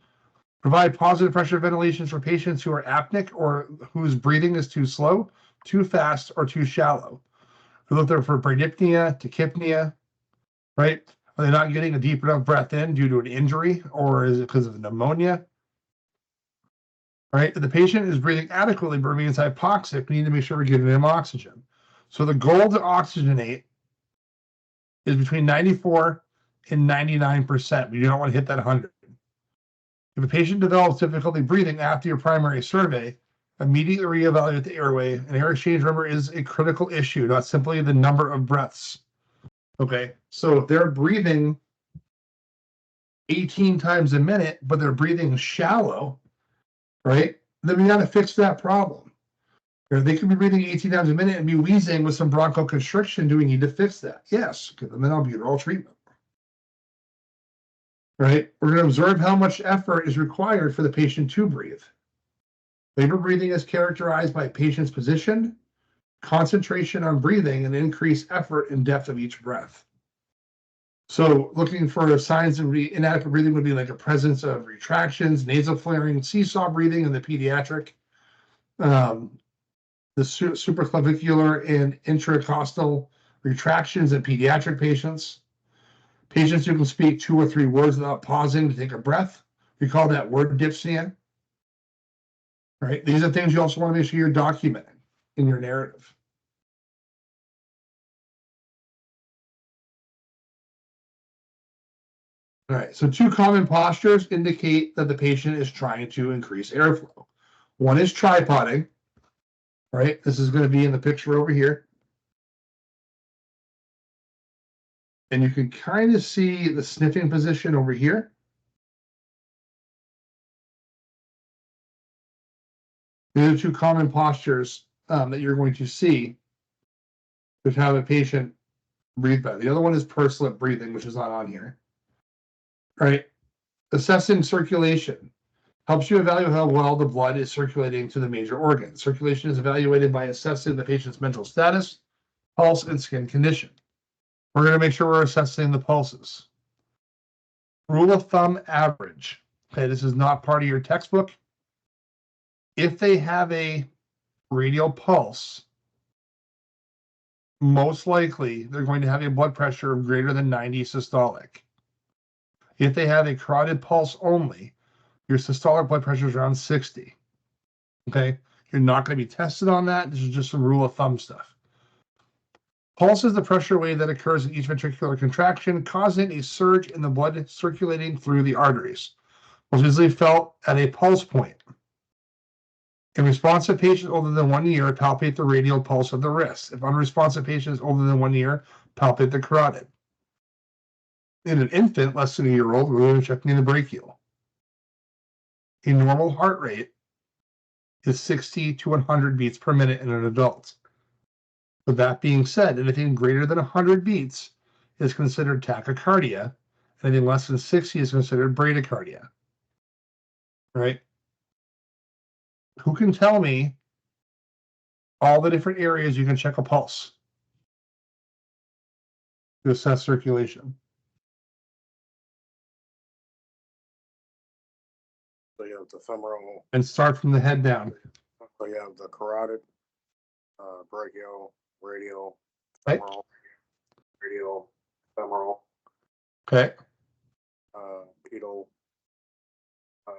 Provide positive pressure ventilations for patients who are apneic or whose breathing is too slow, too fast, or too shallow. We look there for bradypnea, tachypnea, right? Are they not getting a deep enough breath in due to an injury, or is it because of pneumonia? Right? If the patient is breathing adequately but remains hypoxic, we need to make sure we're giving them oxygen. So the goal to oxygenate is between 94 and 99%. We do not want to hit that 100. If a patient develops difficulty breathing after your primary survey, immediately reevaluate the airway. An air exchange, remember, is a critical issue, not simply the number of breaths. Okay, so if they're breathing 18 times a minute, but they're breathing shallow, right? Then we got to fix that problem. Or they could be breathing 18 times a minute and be wheezing with some bronchoconstriction. Do we need to fix that? Yes, give them an albuterol treatment. Right? We're going to observe how much effort is required for the patient to breathe. Labor breathing is characterized by patient's position, concentration on breathing, and increased effort and depth of each breath. So looking for signs of inadequate breathing would be like a presence of retractions, nasal flaring, seesaw breathing in the pediatric, the supraclavicular and intracostal retractions in pediatric patients. Patients who can speak 2 or 3 words without pausing to take a breath. We call that word dyspnea. Right? These are things you also want to make sure you're documenting in your narrative. All right, so 2 common postures indicate that the patient is trying to increase airflow. One is tripoding, right? This is going to be in the picture over here. And you can kind of see the sniffing position over here. These are 2 common postures that you're going to see to have a patient breathe better. The other one is pursed lip breathing, which is not on here. All right, assessing circulation. Helps you evaluate how well the blood is circulating to the major organs. Circulation is evaluated by assessing the patient's mental status, pulse, and skin condition. We're going to make sure we're assessing the pulses. Rule of thumb average. Okay, this is not part of your textbook. If they have a radial pulse, most likely they're going to have a blood pressure of greater than 90 systolic. If they have a carotid pulse only, your systolic blood pressure is around 60. Okay, you're not going to be tested on that. This is just some rule of thumb stuff. Pulse is the pressure wave that occurs in each ventricular contraction, causing a surge in the blood circulating through the arteries. It's usually felt at a pulse point. In responsive patients older than 1 year, palpate the radial pulse of the wrist. If unresponsive patients older than 1 year, palpate the carotid. In an infant less than a year old, we're going to be checking the brachial. A normal heart rate is 60 to 100 beats per minute in an adult. With that being said, anything greater than 100 beats is considered tachycardia. Anything less than 60 is considered bradycardia. Right? Who can tell me all the different areas you can check a pulse to assess circulation? So you have the femoral, And start from the head down. so you have the carotid, brachial, radial, Right. femoral, radial, femoral, Okay. pedal,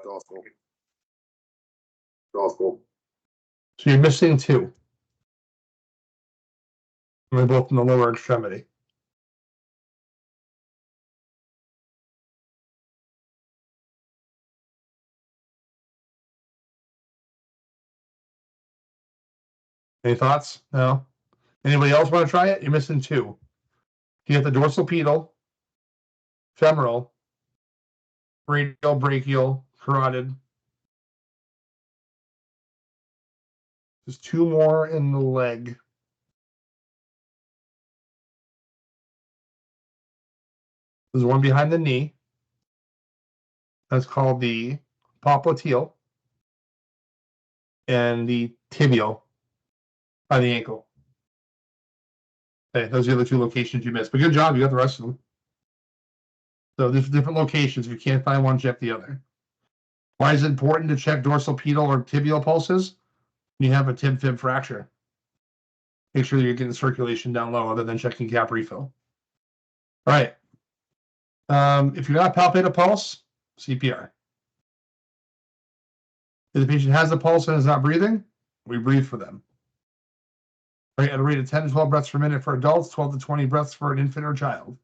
dorsal. Dorsal. So you're missing two. And they're both in the lower extremity. Any thoughts? No? Anybody else want to try it? You're missing two. You have the dorsal pedal, femoral, radial, brachial, carotid. There's two more in the leg. There's one behind the knee. That's called the popliteal. And the tibial by the ankle. Okay, those are the other two locations you missed. But good job, you got the rest of them. So there's different locations. If you can't find one, check the other. Why is it important to check dorsal pedal or tibial pulses? You have a tib-fib fracture. Make sure that you're getting circulation down low other than checking cap refill. All right. If you're not palpate a pulse, CPR. If the patient has a pulse and is not breathing, we breathe for them. Right, at a rate of 10 to 12 breaths per minute for adults, 12 to 20 breaths for an infant or child.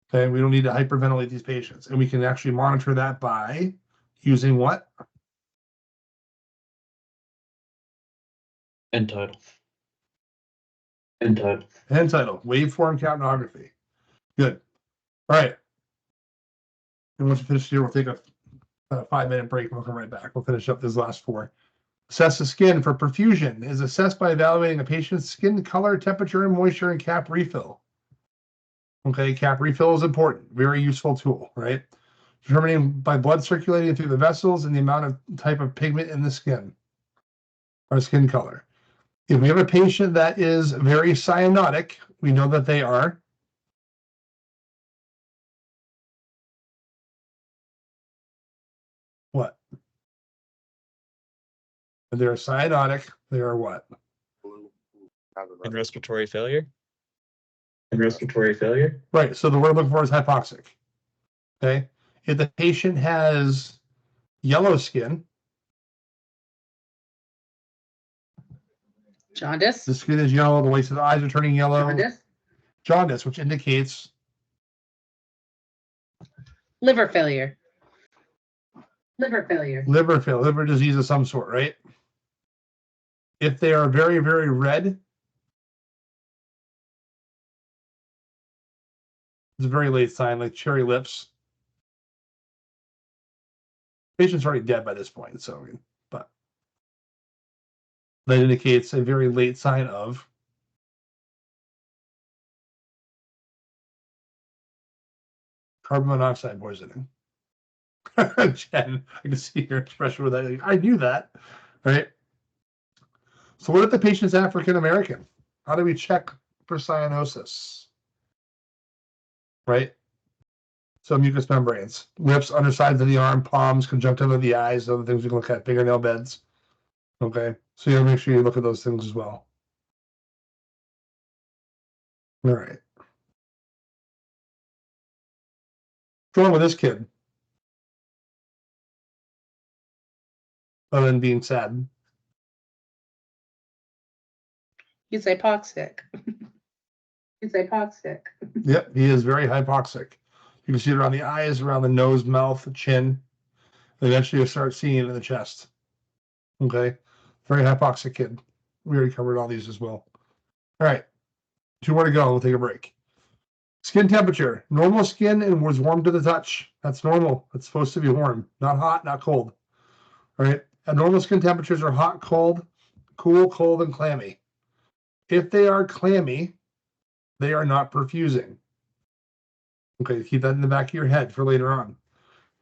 Okay, we don't need to hyperventilate these patients. And we can actually monitor that by using what? End title. End title. Hand title, waveform capnography. Good. All right. And once we finish here, we'll take a 5-minute break and we'll come right back. We'll finish up this last four. Assess the skin for perfusion is assessed by evaluating a patient's skin color, temperature, and moisture, and cap refill. Okay, cap refill is important. Very useful tool, right? Determining by blood circulating through the vessels and the amount of type of pigment in the skin or skin color. If we have a patient that is very cyanotic, we know that they are what? If they're cyanotic, they are what? Blue. And respiratory failure. And respiratory failure. Right. So the word I'm looking for is hypoxic. Okay. If the patient has yellow skin, Jaundice. the skin is yellow, the whites of the eyes are turning yellow. Jaundice, Jaundice, which indicates Liver failure. liver failure, liver failure, liver disease of some sort, right? If they are very, very red, it's a very late sign, like cherry lips. Patient's already dead by this point, so, but that indicates a very late sign of carbon monoxide poisoning. Jen, I can see your expression with that. Like, I knew that, right? So what if the patient's African American? How do we check for cyanosis? Right? So mucous membranes, lips, undersides of the arm, palms, conjunctiva of the eyes, other things we can look at, fingernail beds. Okay, so you gotta make sure you look at those things as well. All right. What's wrong with this kid? Other than being sad. He's hypoxic. He's hypoxic. Yep, he is very hypoxic. You can see it around the eyes, around the nose, mouth, chin. Eventually, you start seeing it in the chest. Okay, very hypoxic kid. We already covered all these as well. All right, 2 more to go. We'll take a break. Skin temperature. Normal skin and was warm to the touch. That's normal. It's supposed to be warm, not hot, not cold. All right. And normal skin temperatures are hot, cold, cool, cold, and clammy. If they are clammy, they are not perfusing. Okay, keep that in the back of your head for later on.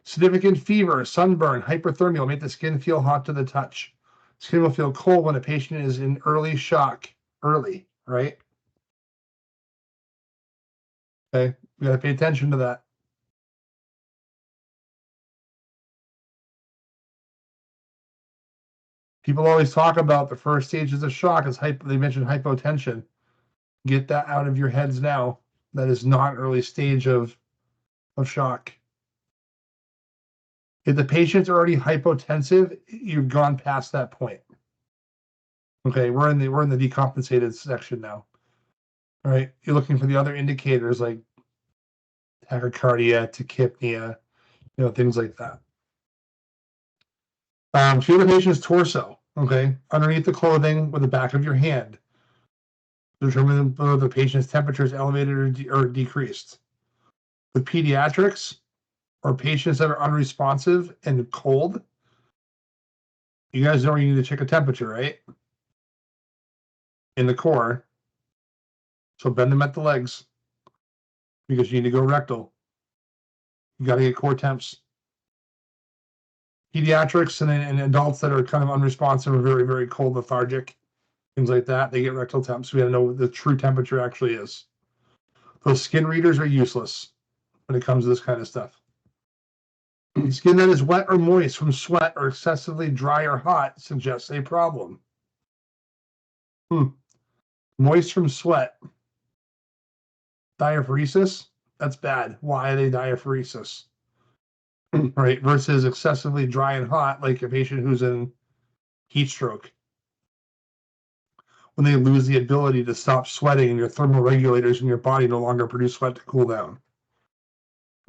Significant fever, sunburn, hyperthermia will make the skin feel hot to the touch. Skin will feel cold when a patient is in early shock. Early, right? Okay, we got to pay attention to that. People always talk about the first stages of shock as they mentioned hypotension. Get that out of your heads now. That is not early stage of shock. If the patient's already hypotensive, you've gone past that point. Okay, we're in the decompensated section now. All right, you're looking for the other indicators like tachycardia, tachypnea, things like that. Feel the patient's torso, okay, underneath the clothing with the back of your hand. Determine whether the patient's temperature is elevated or decreased. With pediatrics or patients that are unresponsive and cold, you guys know you need to check a temperature, right? In the core. So bend them at the legs because you need to go rectal. You got to get core temps. Pediatrics and adults that are kind of unresponsive or very, very cold, lethargic, things like that, they get rectal temps. We got to know what the true temperature actually is. Those skin readers are useless when it comes to this kind of stuff. Skin that is wet or moist from sweat or excessively dry or hot suggests a problem. Moist from sweat. Diaphoresis, that's bad. Why are they diaphoresis? Right, versus excessively dry and hot, like a patient who's in heat stroke. When they lose the ability to stop sweating and your thermal regulators in your body no longer produce sweat to cool down.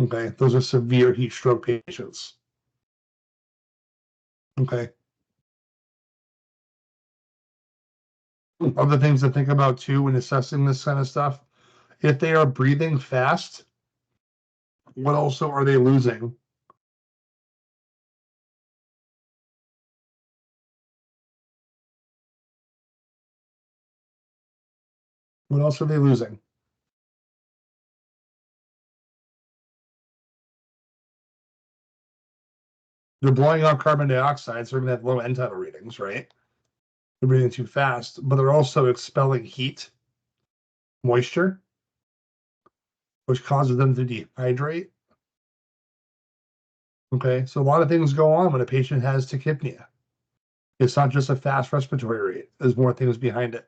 Okay, those are severe heat stroke patients. Okay. Other things to think about too when assessing this kind of stuff. If they are breathing fast, what also are they losing? What else are they losing? They're blowing off carbon dioxide, so they're going to have low end tidal readings, right? They're breathing too fast, but they're also expelling heat, moisture, which causes them to dehydrate. Okay, so a lot of things go on when a patient has tachypnea. It's not just a fast respiratory rate. There's more things behind it.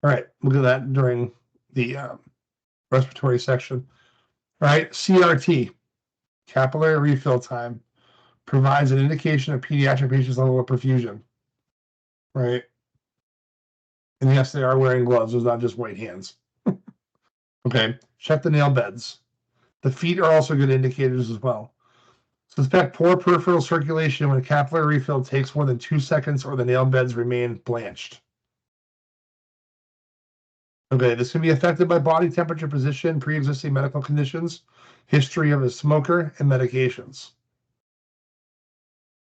All right, look at that during the respiratory section. All right, CRT, capillary refill time, provides an indication of pediatric patients' level of perfusion. Right? And yes, they are wearing gloves. There's not just white hands. Okay, check the nail beds. The feet are also good indicators as well. Suspect poor peripheral circulation when a capillary refill takes more than 2 seconds or the nail beds remain blanched. Okay, this can be affected by body temperature, position, pre-existing medical conditions, history of a smoker, and medications.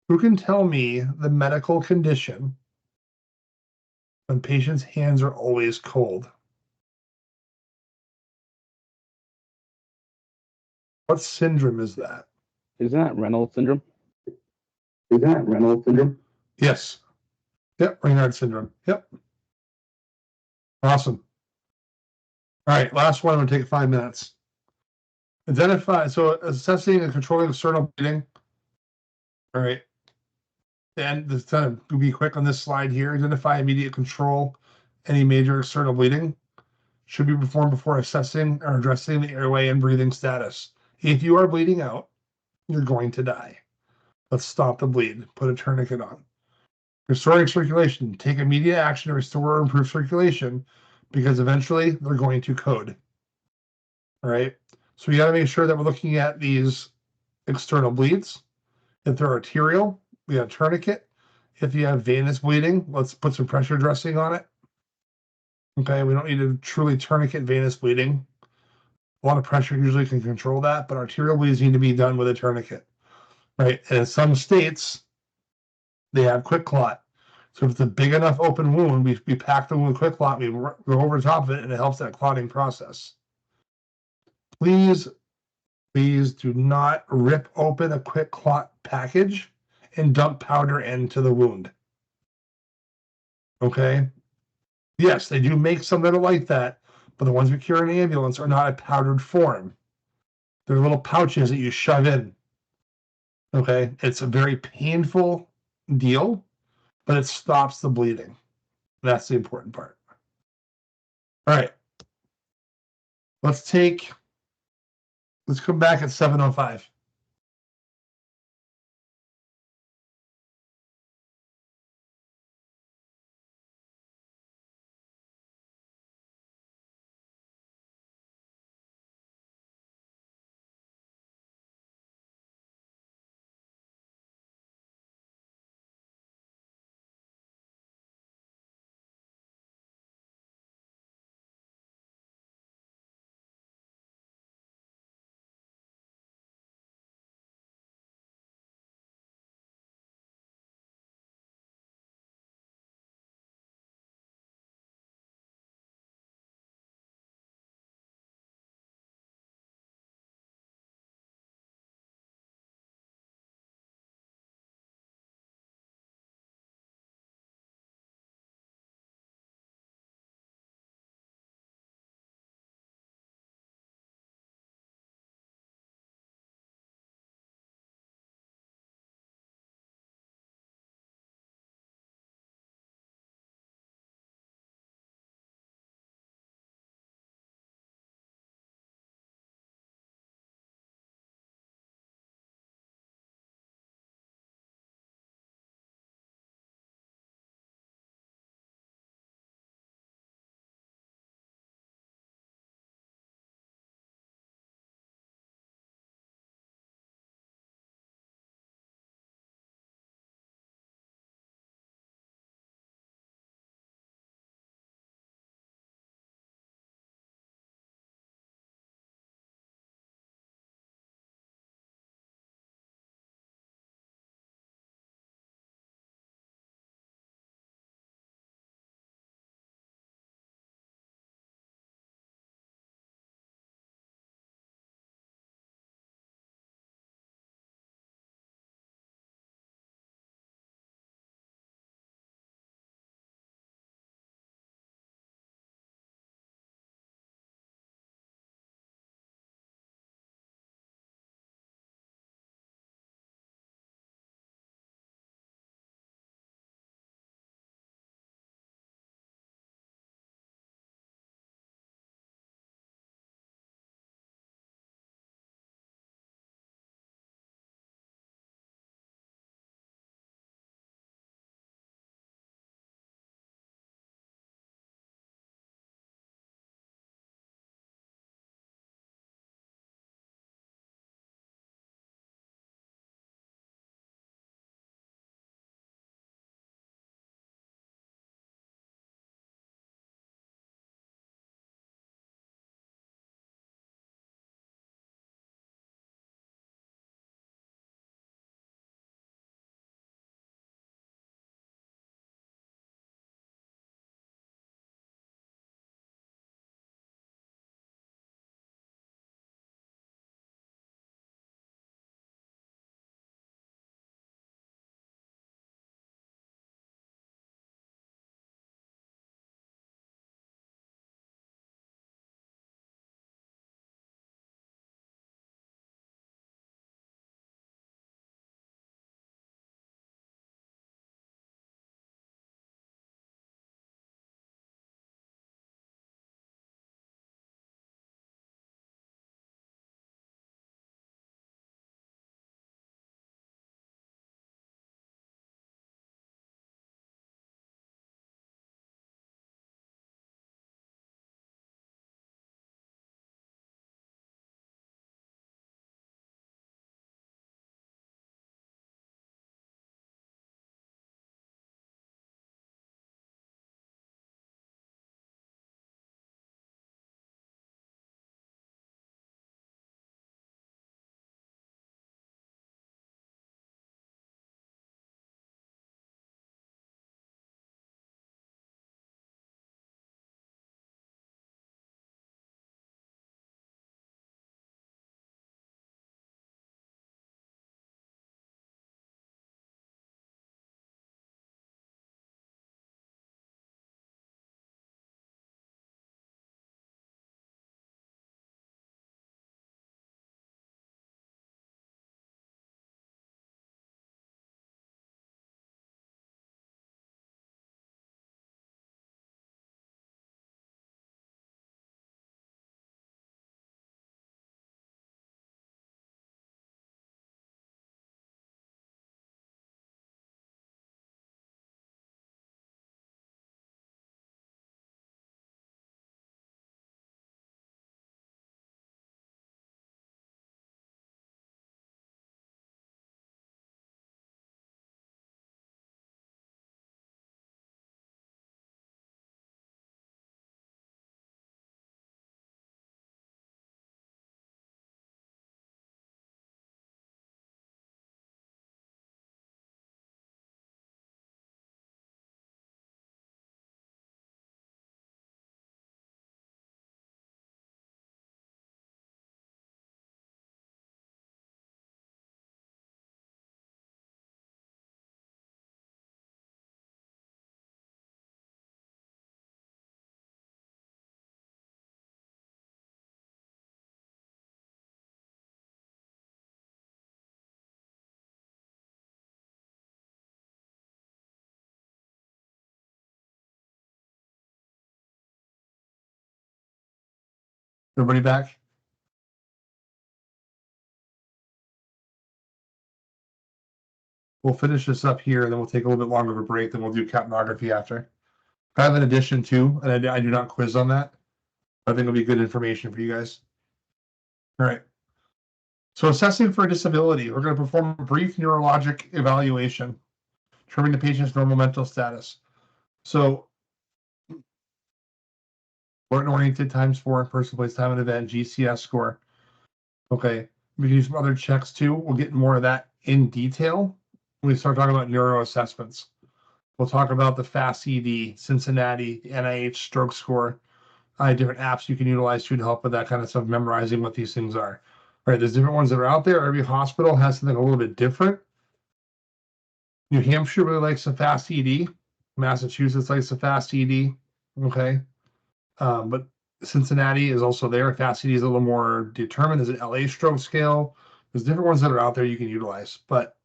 Who can tell me the medical condition when patients' hands are always cold? What syndrome is that? Isn't that Reynolds syndrome? Yes. Yep, Raynaud syndrome. Yep. Awesome. All right, last one. I'm gonna take 5 minutes. Identify. So assessing and controlling external bleeding. All right. And this kind of be quick on this slide here. Identify immediate control any major external bleeding. Should be performed before assessing or addressing the airway and breathing status. If you are bleeding out, you're going to die. Let's stop the bleed. Put a tourniquet on. Restoring circulation. Take immediate action to restore or improve circulation because eventually they're going to code. All right. So we got to make sure that we're looking at these external bleeds. If they're arterial, we have tourniquet. If you have venous bleeding, let's put some pressure dressing on it. Okay, we don't need to truly tourniquet venous bleeding. A lot of pressure usually can control that, but arterial bleeds need to be done with a tourniquet, right? And in some states, they have quick clot. So if it's a big enough open wound, we pack the wound with quick clot, we go over the top of it, and it helps that clotting process. Please do not rip open a quick clot package and dump powder into the wound. Okay? Yes, they do make some that are like that, but the ones we carry in the ambulance are not a powdered form. They're little pouches that you shove in. Okay? It's a very painful deal, but it stops the bleeding. That's the important part. All right. Let's come back at 7:05. Everybody back? We'll finish this up here, and then we'll take a little bit longer of a break, then we'll do capnography after. I have an addition too, and I do not quiz on that. I think it'll be good information for you guys. All right. So assessing for a disability, we're going to perform a brief neurologic evaluation, determining the patient's normal mental status. So Orton-oriented ×4, person, place, time, and event, GCS score. Okay, we can use some other checks too. We'll get more of that in detail when we start talking about neuro assessments. We'll talk about the FAST-ED, Cincinnati, the NIH stroke score, different apps you can utilize to help with that kind of stuff, memorizing what these things are. All right, there's different ones that are out there. Every hospital has something a little bit different. New Hampshire really likes the FAST-ED. Massachusetts likes the FAST-ED. Okay. But Cincinnati is also there. FAST-ED is a little more determined. There's an LA stroke scale. There's different ones that are out there you can utilize. But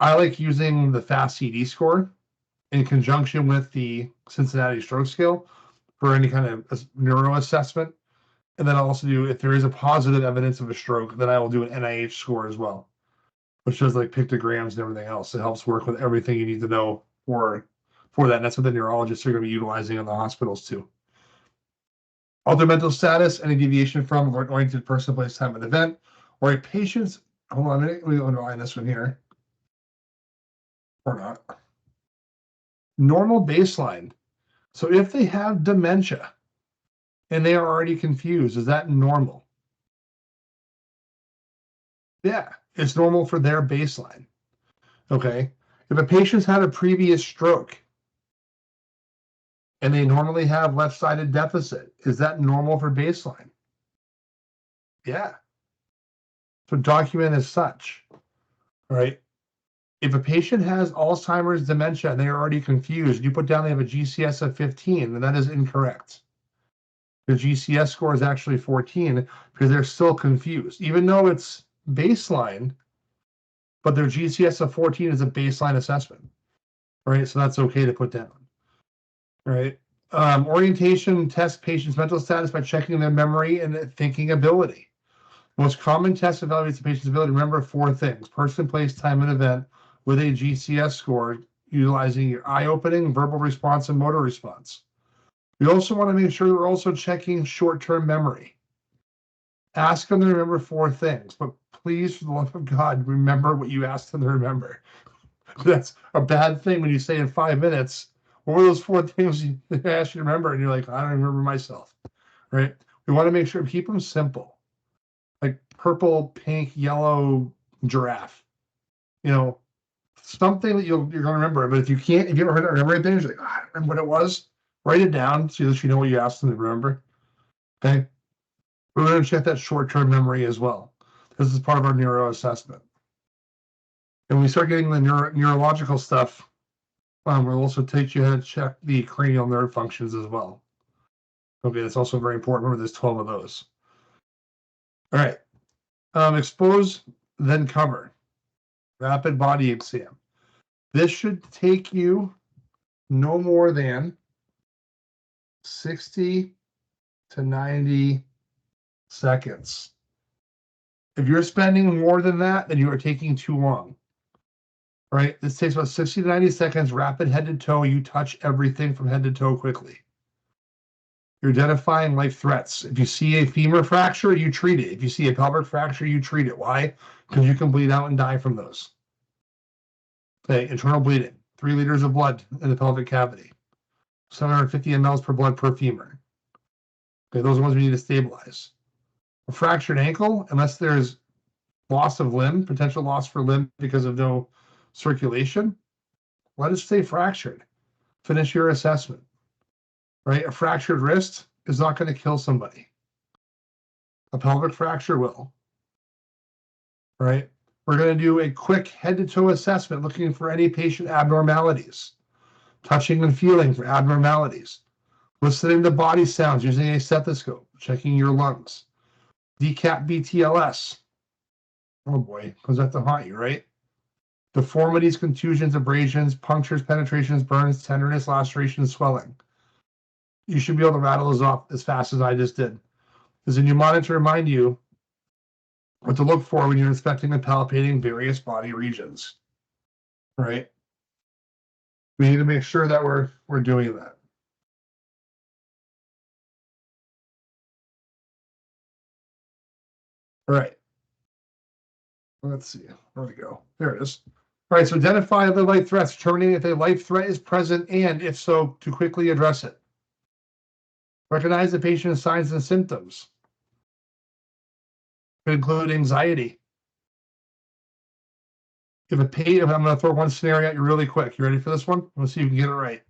I like using the FAST-ED score in conjunction with the Cincinnati stroke scale for any kind of neuro assessment. And then I'll also do, if there is a positive evidence of a stroke, then I will do an NIH score as well, which does like pictograms and everything else. It helps work with everything you need to know for that. And that's what the neurologists are going to be utilizing in the hospitals too. Other mental status, any deviation from or oriented person, place, time, and event, or a patient's, hold on a minute, we underline this one here. Or not. Normal baseline. So if they have dementia and they are already confused, is that normal? Yeah, it's normal for their baseline. Okay. If a patient's had a previous stroke and they normally have left-sided deficit, is that normal for baseline? Yeah. So document as such, right? If a patient has Alzheimer's dementia and they are already confused, you put down they have a GCS of 15, then that is incorrect. The GCS score is actually 14 because they're still confused, even though it's baseline, but their GCS of 14 is a baseline assessment, right? So that's okay to put down, right? Orientation tests patients' mental status by checking their memory and thinking ability. Most common test evaluates the patient's ability to remember 4 things: person, place, time, and event with a GCS score, utilizing your eye opening, verbal response, and motor response. We also want to make sure that we're also checking short-term memory. Ask them to remember 4 things, but please, for the love of God, remember what you asked them to remember. That's a bad thing when you say in 5 minutes, what were those 4 things you asked you to remember? And you're like, I don't remember myself, right? We want to make sure, keep them simple. Like purple, pink, yellow giraffe, you know, something that you're going to remember. But if you can't, if you don't remember things, you're like, I don't remember what it was, write it down so that you know what you asked them to remember. Okay. We're going to check that short-term memory as well. This is part of our neuro assessment. And when we start getting the neurological stuff, we'll also teach you how to check the cranial nerve functions as well. Okay, that's also very important. Remember, there's 12 of those. All right. Expose, then cover. Rapid body exam. This should take you no more than 60 to 90 seconds. If you're spending more than that, then you are taking too long. Right? This takes about 60 to 90 seconds, rapid head to toe. You touch everything from head to toe quickly. You're identifying life threats. If you see a femur fracture, you treat it. If you see a pelvic fracture, you treat it. Why? Because you can bleed out and die from those. Okay, internal bleeding, 3 liters of blood in the pelvic cavity, 750 mLs per blood per femur. Okay, those are ones we need to stabilize. A fractured ankle, unless there's loss of limb, potential loss for limb because of no circulation, let it stay fractured. Finish your assessment. Right? A fractured wrist is not going to kill somebody. A pelvic fracture will. Right? We're going to do a quick head-to-toe assessment looking for any patient abnormalities. Touching and feeling for abnormalities. Listening to body sounds using a stethoscope. Checking your lungs. Decap BTLS. Oh boy, because that to haunt you, right? Deformities, contusions, abrasions, punctures, penetrations, burns, tenderness, laceration, swelling. You should be able to rattle those off as fast as I just did. is a new monitor to remind you what to look for when you're inspecting and palpating various body regions. Right? We need to make sure that we're doing that. All right. Let's see. Where we go? There it is. All right. So identify the life threats, determining if a life threat is present, and if so, to quickly address it. Recognize the patient's signs and symptoms. Could include anxiety. If I'm going to throw one scenario at you really quick. You ready for this one? Let's see if you can get it right.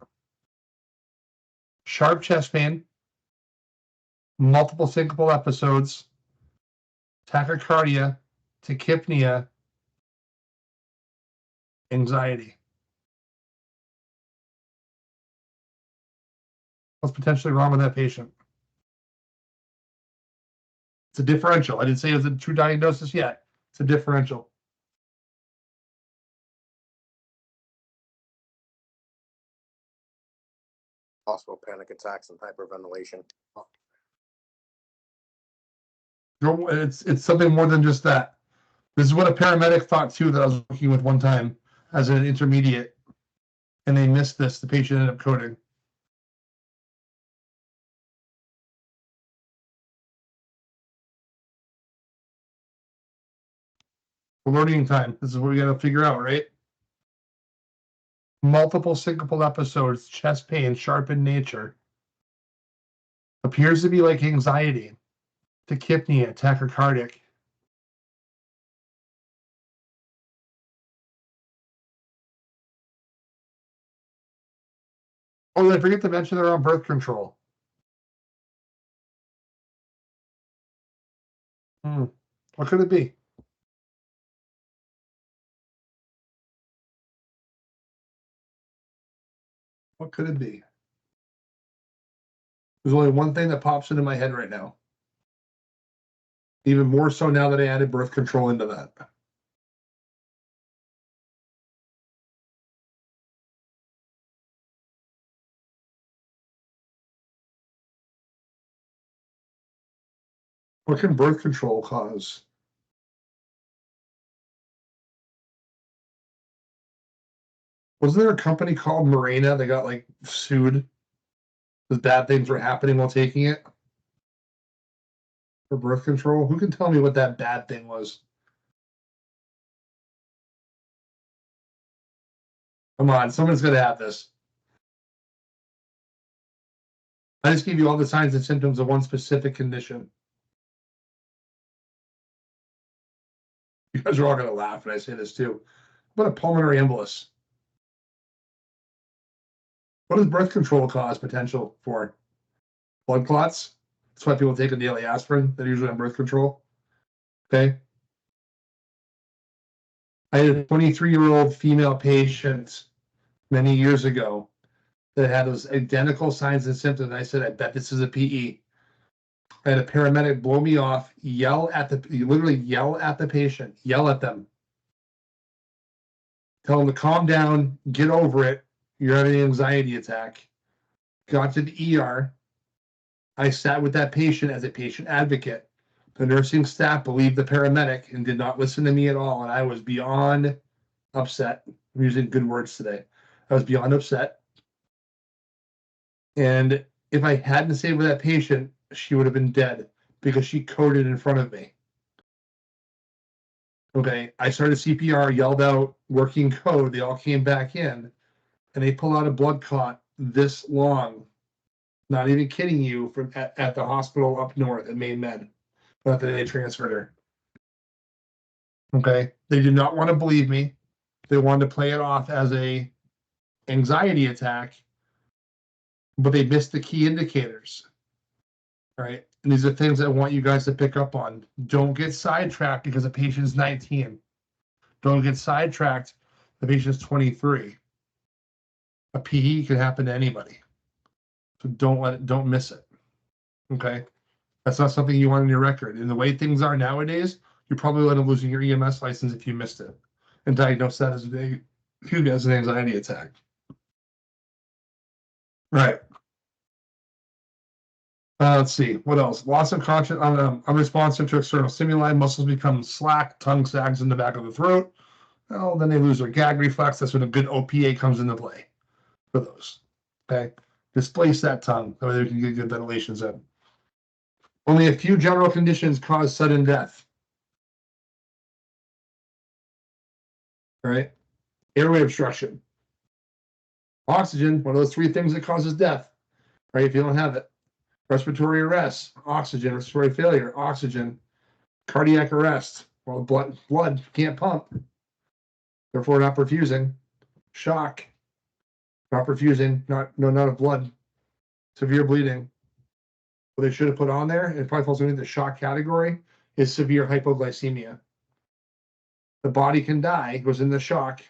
Sharp chest pain, multiple syncopal episodes, tachycardia, tachypnea, anxiety. What's potentially wrong with that patient? It's a differential. I didn't say it was a true diagnosis yet. It's a differential. Possible panic attacks and hyperventilation. It's something more than just that. This is what a paramedic thought too that I was working with one time as an intermediate, and they missed this. The patient ended up coding. Learning time. This is what we got to figure out, right? Multiple syncopal episodes, chest pain, sharp in nature. Appears to be like anxiety, tachypnea, tachycardic. Oh, I forget to mention they're on birth control. What could it be? What could it be? There's only one thing that pops into my head right now. Even more so now that I added birth control into that. What can birth control cause? Wasn't there a company called Mirena that got like sued because bad things were happening while taking it for birth control? Who can tell me what that bad thing was? Come on, someone's gonna have this. I just gave you all the signs and symptoms of one specific condition. You guys are all gonna laugh when I say this too. What a pulmonary embolus. What does birth control cause potential for? Blood clots. That's why people take a daily aspirin. They're usually on birth control. Okay. I had a 23-year-old female patient many years ago that had those identical signs and symptoms. I said, I bet this is a PE. I had a paramedic blow me off, literally yell at the patient, yell at them. Tell them to calm down, get over it. You're having an anxiety attack. Got to the ER. I sat with that patient as a patient advocate. The nursing staff believed the paramedic and did not listen to me at all. And I was beyond upset. I'm using good words today. I was beyond upset. And if I hadn't stayed with that patient, she would have been dead because she coded in front of me. Okay, I started CPR, yelled out, working code. They all came back in, and they pull out a blood clot this long. Not even kidding you, from at the hospital up north at Maine Med. Not that they transferred her. Okay, they did not want to believe me. They wanted to play it off as a anxiety attack, but they missed the key indicators. Right, and these are things I want you guys to pick up on. Don't get sidetracked because the patient's 19. Don't get sidetracked. The patient's 23. A PE can happen to anybody. So don't miss it. Okay. That's not something you want on your record. And the way things are nowadays, you probably end up losing your EMS license if you missed it and diagnose that as an anxiety attack. Right. Let's see, what else? Loss of conscious, unresponsive to external stimuli, muscles become slack, tongue sags in the back of the throat. Well, then they lose their gag reflex. That's when a good OPA comes into play for those. Okay, displace that tongue, that way they can get good ventilations in. Only a few general conditions cause sudden death. All right, airway obstruction, oxygen, one of those three things that causes death. Right, if you don't have it, respiratory arrest, oxygen, respiratory failure, oxygen, cardiac arrest. Well, blood can't pump, therefore not perfusing. Shock, not perfusing, not enough blood. Severe bleeding. What they should have put on there, it probably falls underneath the shock category, is severe hypoglycemia. The body can die, goes into shock,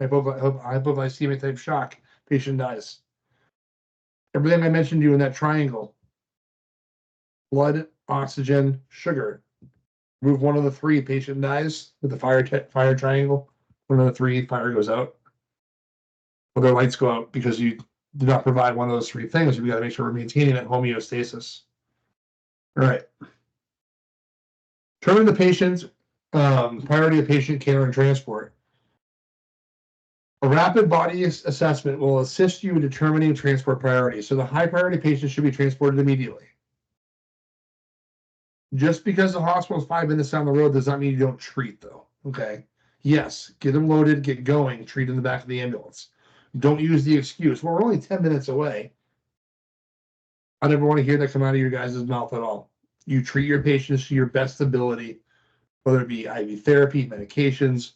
hypoglycemia type shock, patient dies. Everything I mentioned to you in that triangle, blood, oxygen, sugar. Move one of the three, patient dies. With the fire triangle, one of the three, fire goes out. Well, their lights go out because you do not provide one of those three things. We got to make sure we're maintaining that homeostasis. All right. Turn to patients, priority of patient care and transport. A rapid body assessment will assist you in determining transport priority. So the high priority patients should be transported immediately. Just because the hospital is 5 minutes down the road does not mean you don't treat, though. Okay. Yes, get them loaded, get going, treat in the back of the ambulance. Don't use the excuse, well, we're only 10 minutes away. I never want to hear that come out of your guys' mouth at all. You treat your patients to your best ability, whether it be IV therapy, medications.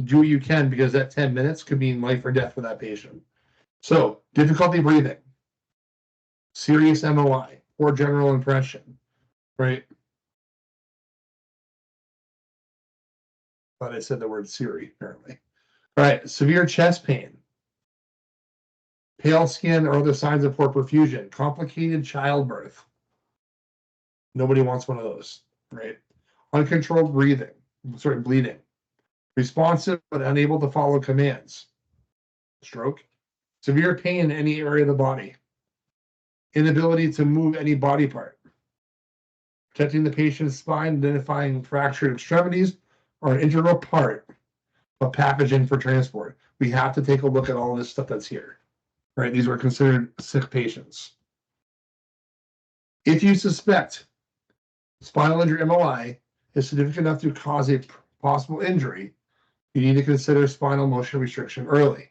Do what you can, because that 10 minutes could mean life or death for that patient. So, difficulty breathing, serious MOI, or general impression, right? But I said the word Siri, apparently. All right, severe chest pain, pale skin or other signs of poor perfusion, complicated childbirth. Nobody wants one of those, right? Uncontrolled bleeding, responsive but unable to follow commands, stroke, severe pain in any area of the body, inability to move any body part, protecting the patient's spine, identifying fractured extremities, or an integral part of packaging for transport. We have to take a look at all this stuff that's here, right? These were considered sick patients. If you suspect spinal injury MOI is significant enough to cause a possible injury, you need to consider spinal motion restriction early.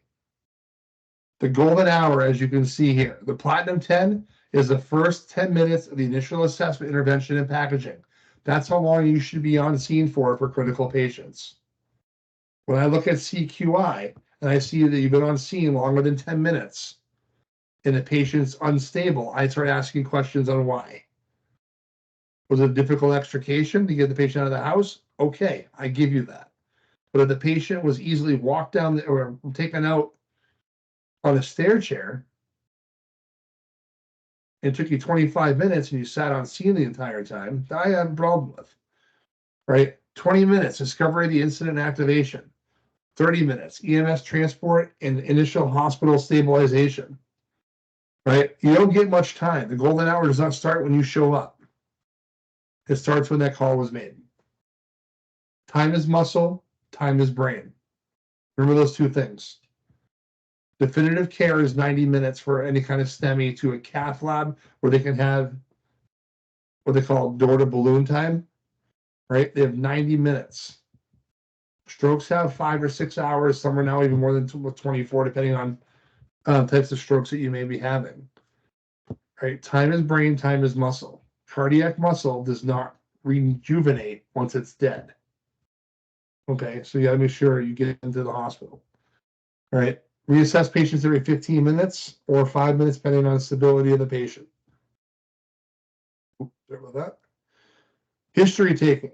The golden hour, as you can see here, the Platinum 10 is the first 10 minutes of the initial assessment, intervention, and packaging. That's how long you should be on scene for critical patients. When I look at CQI and I see that you've been on scene longer than 10 minutes and the patient's unstable, I start asking questions on why. Was it a difficult extrication to get the patient out of the house? Okay, I give you that. But if the patient was easily walked down or taken out on a stair chair, it took you 25 minutes and you sat on scene the entire time, I have a problem with, right? 20 minutes, discovery of the incident and activation. 30 minutes, EMS transport and initial hospital stabilization, right? You don't get much time. The golden hour does not start when you show up. It starts when that call was made. Time is muscle, time is brain. Remember those two things. Definitive care is 90 minutes for any kind of STEMI to a cath lab where they can have what they call door to balloon time, right? They have 90 minutes. Strokes have 5 or 6 hours. Some are now even more than 24, depending on types of strokes that you may be having. Right? Time is brain, time is muscle. Cardiac muscle does not rejuvenate once it's dead. Okay, so you got to make sure you get into the hospital. All right, reassess patients every 15 minutes or 5 minutes, depending on the stability of the patient. Sorry about that. History taking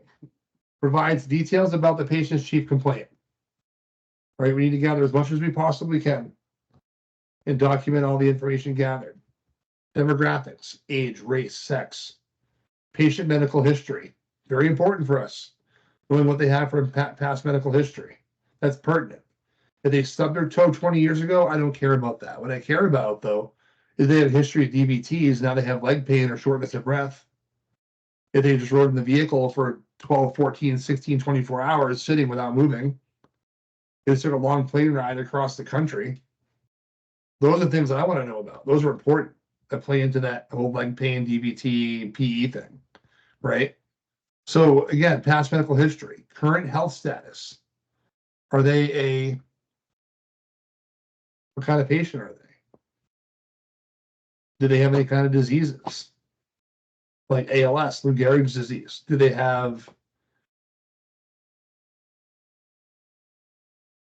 provides details about the patient's chief complaint. Right, we need to gather as much as we possibly can and document all the information gathered. Demographics, age, race, sex, patient medical history. Very important for us, knowing what they have for past medical history. That's pertinent. If they stubbed their toe 20 years ago, I don't care about that. What I care about, though, If they had a history of DVTs, now they have leg pain or shortness of breath. If they just rode in the vehicle for 12, 14, 16, 24 hours sitting without moving, they took a long plane ride across the country. Those are things that I want to know about. Those are important that play into that whole leg pain, DVT, PE thing, right? So again, past medical history, current health status. Are they what kind of patient are they? Do they have any kind of diseases? Like ALS, Lou Gehrig's disease? Do they have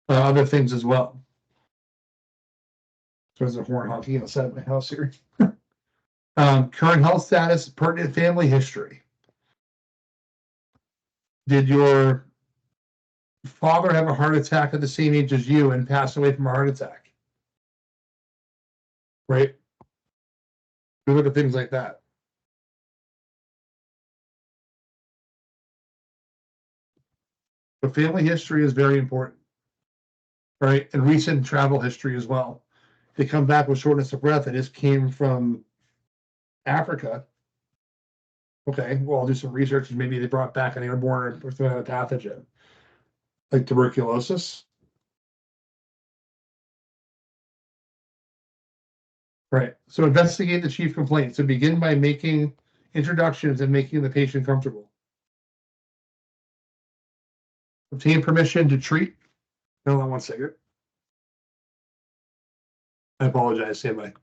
other things as well? So there's a horn honking outside my house here. Current health status, pertinent family history. Did your father have a heart attack at the same age as you and pass away from a heart attack? Right? We look at things like that. But family history is very important, right? And recent travel history as well. They come back with shortness of breath and this came from Africa. Okay, well, I'll do some research and maybe they brought back an airborne or some pathogen, like tuberculosis. Right. So investigate the chief complaint. So begin by making introductions and making the patient comfortable. Obtain permission to treat. Hold on one second. I apologize, stand by.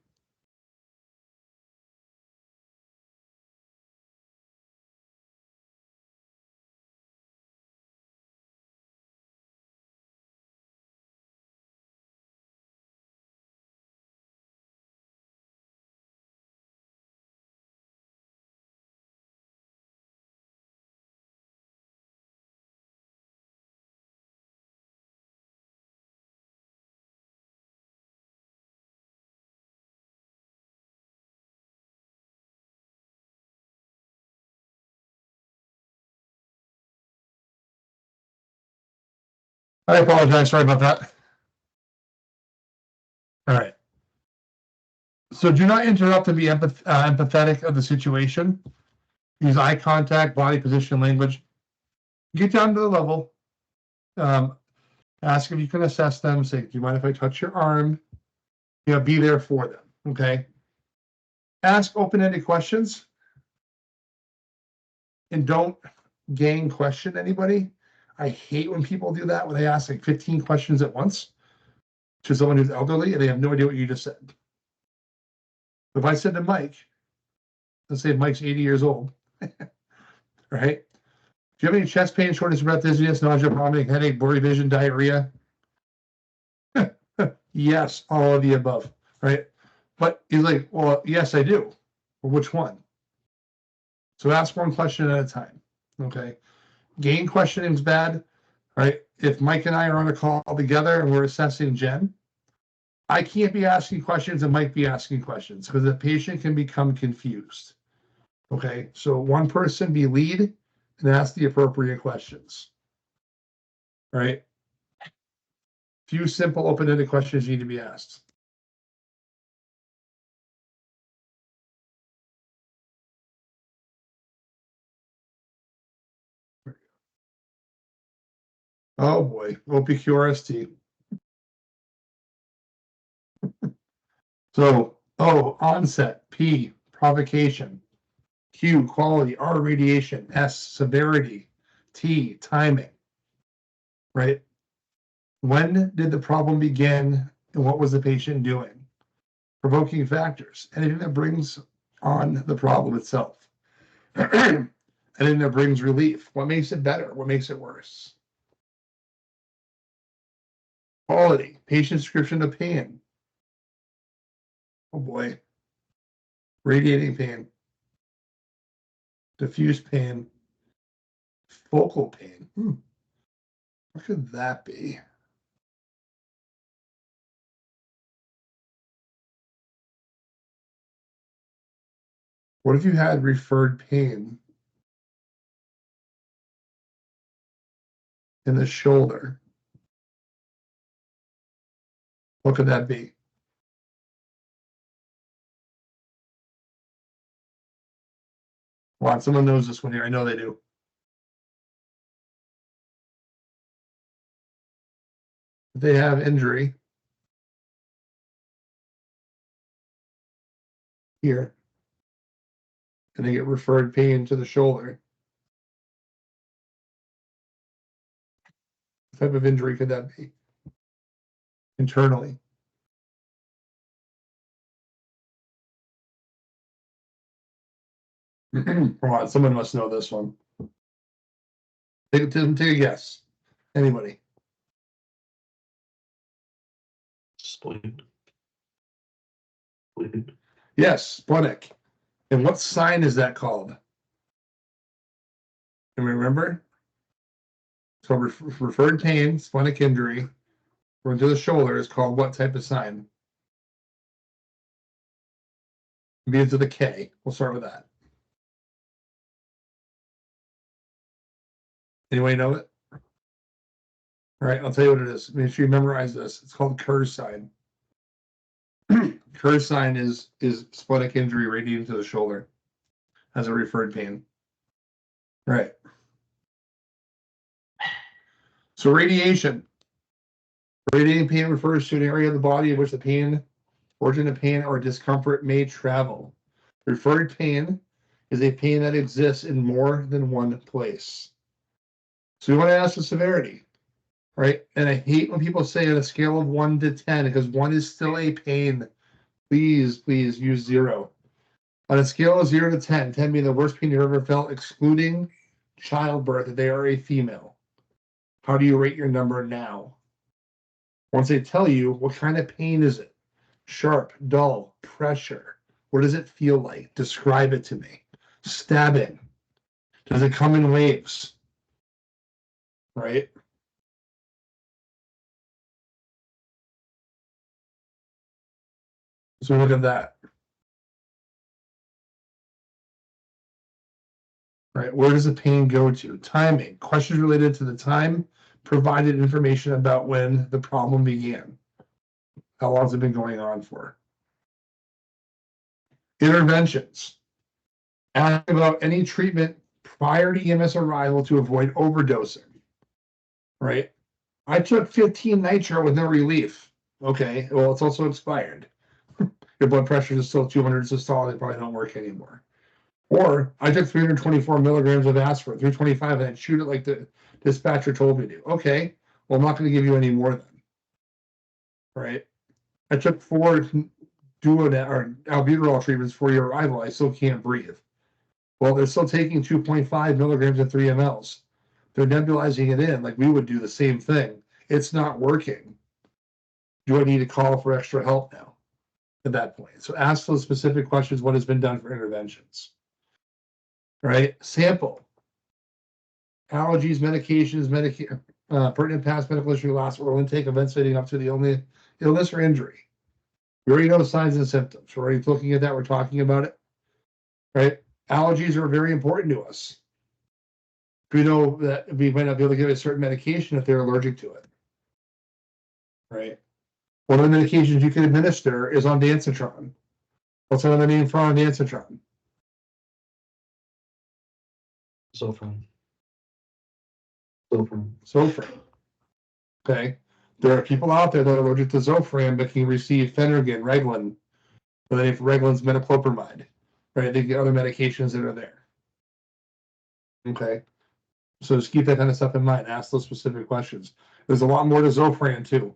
I apologize, sorry about that. All right. So do not interrupt and be empathetic of the situation. Use eye contact, body position, language. Get down to the level. Ask if you can assess them. Say, do you mind if I touch your arm? You know, be there for them. Okay. Ask open-ended questions. And don't gang question anybody. I hate when people do that, when they ask like 15 questions at once to someone who's elderly and they have no idea what you just said. If I said to Mike, let's say Mike's 80 years old, right? Do you have any chest pain, shortness of breath, dizziness, nausea, vomiting, headache, blurry vision, diarrhea? Yes, all of the above, right? But he's like, well, yes, I do. Well, which one? So ask one question at a time, okay? Gang questioning is bad, right? If Mike and I are on a call together and we're assessing Jen, I can't be asking questions and Mike be asking questions because the patient can become confused. Okay, so one person be lead and ask the appropriate questions. All right. Few simple open-ended questions need to be asked. Oh boy, OPQRST. So, O, onset, P, provocation, Q, quality, R, radiation, S, severity, T, timing, right? When did the problem begin and what was the patient doing? Provoking factors, anything that brings on the problem itself. Anything that brings relief. What makes it better? What makes it worse? Quality, patient description of pain. Oh boy. Radiating pain, diffuse pain, focal pain. What could that be? What if you had referred pain in the shoulder? What could that be? Come on, someone knows this one here. I know they do. If they have injury here, and they get referred pain to the shoulder, what type of injury could that be? Internally. Come on, someone must know this one. Take a guess. Anybody? Spleen. Spleen. Yes, splenic. And what sign is that called? Can we remember? So referred pain, splenic injury, going to the shoulder is called what type of sign? Begins with a K. We'll start with that. Anybody know it? All right, I'll tell you what it is. Make sure you memorize this. It's called Kerr's sign. Kerr's sign is splenic injury radiating to the shoulder as a referred pain. Right. So radiation. Radiating pain refers to an area of the body in which the pain, origin of pain or discomfort may travel. Referred pain is a pain that exists in more than one place. So we want to ask the severity, right? And I hate when people say on a scale of 1 to 10, because 1 is still a pain. Please use 0. On a scale of 0 to 10, 10 being the worst pain you've ever felt, excluding childbirth, if they are a female. How do you rate your number now? Once they tell you, what kind of pain is it? Sharp, dull, pressure. What does it feel like? Describe it to me. Stabbing. Does it come in waves? Right? So look at that. Right? Where does the pain go to? Timing. Questions related to the time, provided information about when the problem began. How long has it been going on for? Interventions. Ask about any treatment prior to EMS arrival to avoid overdosing. Right? I took 15 nitro with no relief. Okay, well, it's also expired. Your blood pressure is still 200 systolic, they probably don't work anymore. Or I took 324 milligrams of aspirin, 325, and I chewed it like the dispatcher told me to. Okay, well, I'm not going to give you any more then. Right? I took 4 albuterol treatments for your arrival. I still can't breathe. Well, they're still taking 2.5 milligrams of 3 mLs. They're nebulizing it in like we would do the same thing. It's not working. Do I need to call for extra help now at that point? So ask those specific questions. What has been done for interventions? Right? Sample. Allergies, medications, pertinent past medical issue, last oral intake, events leading up to the only illness or injury. We already know the signs and symptoms. We're already looking at that. We're talking about it. Right? Allergies are very important to us. We know that we might not be able to give a certain medication if they're allergic to it. Right? One of the medications you can administer is ondansetron. What's another name for ondansetron? Zofran. Zofran. Okay. There are people out there that are allergic to Zofran but can receive Phenergan, Reglan, or if Reglan's metoclopramide. Right? They get other medications that are there. Okay. So just keep that kind of stuff in mind. Ask those specific questions. There's a lot more to Zofran too,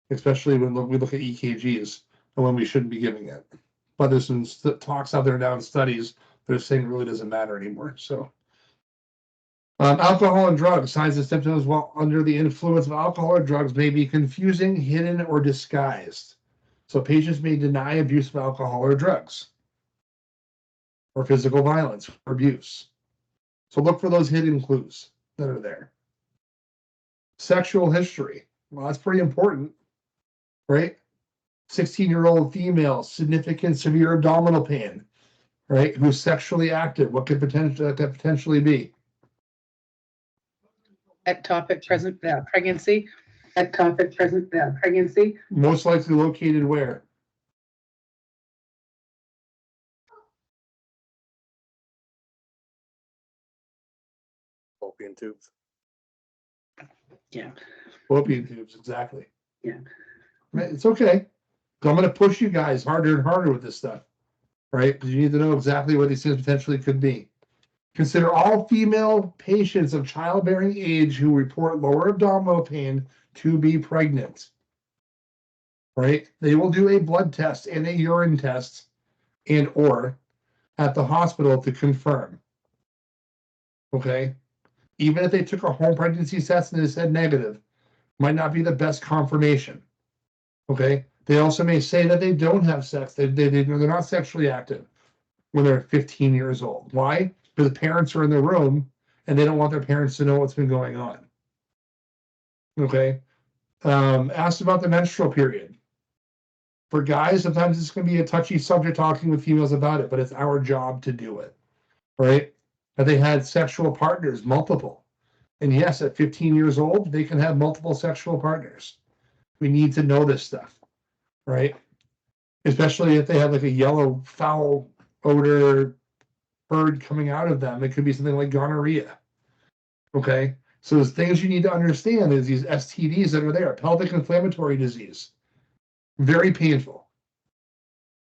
especially when we look at EKGs and when we shouldn't be giving it. But there's some talks out there now in studies that are saying it really doesn't matter anymore. So, alcohol and drugs, signs and symptoms while under the influence of alcohol or drugs may be confusing, hidden, or disguised. So patients may deny abuse of alcohol or drugs, or physical violence or abuse. So look for those hidden clues that are there. Sexual history. Well, that's pretty important, right? 16-year-old female, significant severe abdominal pain, right? Who's sexually active. What could potentially be? Ectopic pregnancy. Ectopic pregnancy. Most likely located where? Fallopian tubes. Fallopian tubes, exactly. Yeah. It's okay. So I'm gonna push you guys harder and harder with this stuff, right? Because you need to know exactly what these things potentially could be. Consider all female patients of childbearing age who report lower abdominal pain to be pregnant. Right? They will do a blood test and a urine test and or at the hospital to confirm. Okay? Even if they took a home pregnancy test and it said negative, might not be the best confirmation. Okay? They also may say that they don't have sex, they're not sexually active when they're 15 years old. Why? Because the parents are in the room and they don't want their parents to know what's been going on. Okay? Asked about the menstrual period. For guys, sometimes it's going to be a touchy subject talking with females about it, but it's our job to do it, right? Have they had sexual partners, multiple? And yes, at 15 years old, they can have multiple sexual partners. We need to know this stuff, right? Especially if they have like a yellow foul odor bird coming out of them. It could be something like gonorrhea, okay? So there's things you need to understand is these STDs that are there, pelvic inflammatory disease, very painful.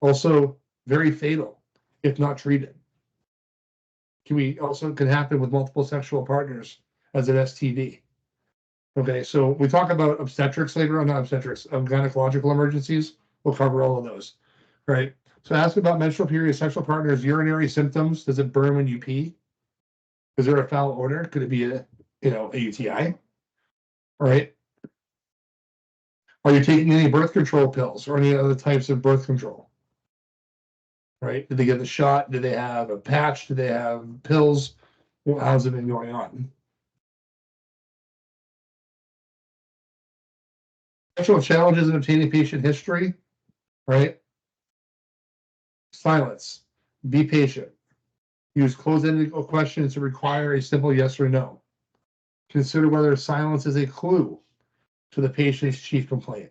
Also very fatal if not treated. Can happen with multiple sexual partners as an STD. Okay, so we talk about obstetrics later on, not obstetrics, gynecological emergencies. We'll cover all of those, right? So ask about menstrual period, sexual partners, urinary symptoms. Does it burn when you pee? Is there a foul odor? Could it be a UTI? All right. Are you taking any birth control pills or any other types of birth control? Right? Did they get the shot? Did they have a patch? Did they have pills? How's it been going on? Actual challenges in obtaining patient history, right? Silence. Be patient. Use closed-ended questions to require a simple yes or no. Consider whether silence is a clue to the patient's chief complaint.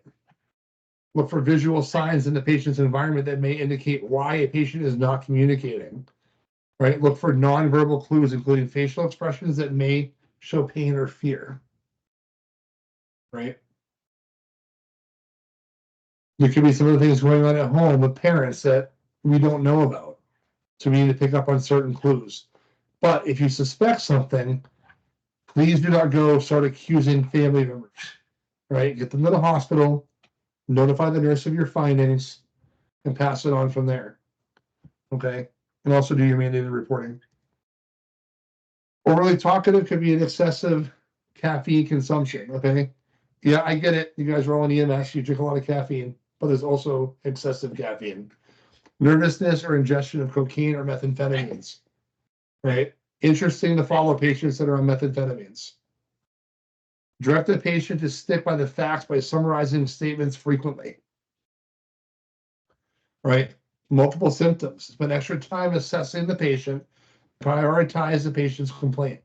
Look for visual signs in the patient's environment that may indicate why a patient is not communicating. Right? Look for nonverbal clues, including facial expressions that may show pain or fear. Right? There could be some of the things going on at home with parents that we don't know about. So we need to pick up on certain clues. But if you suspect something, please do not go start accusing family members. Right? Get them to the hospital, notify the nurse of your findings, and pass it on from there. Okay? And also do your mandated reporting. Overly talkative could be an excessive caffeine consumption. Okay? Yeah, I get it. You guys are all in EMS, you drink a lot of caffeine, but there's also excessive caffeine. Nervousness or ingestion of cocaine or methamphetamines. Right? Interesting to follow patients that are on methamphetamines. Direct the patient to stick by the facts by summarizing statements frequently. Right? Multiple symptoms. Spend extra time assessing the patient. Prioritize the patient's complaint.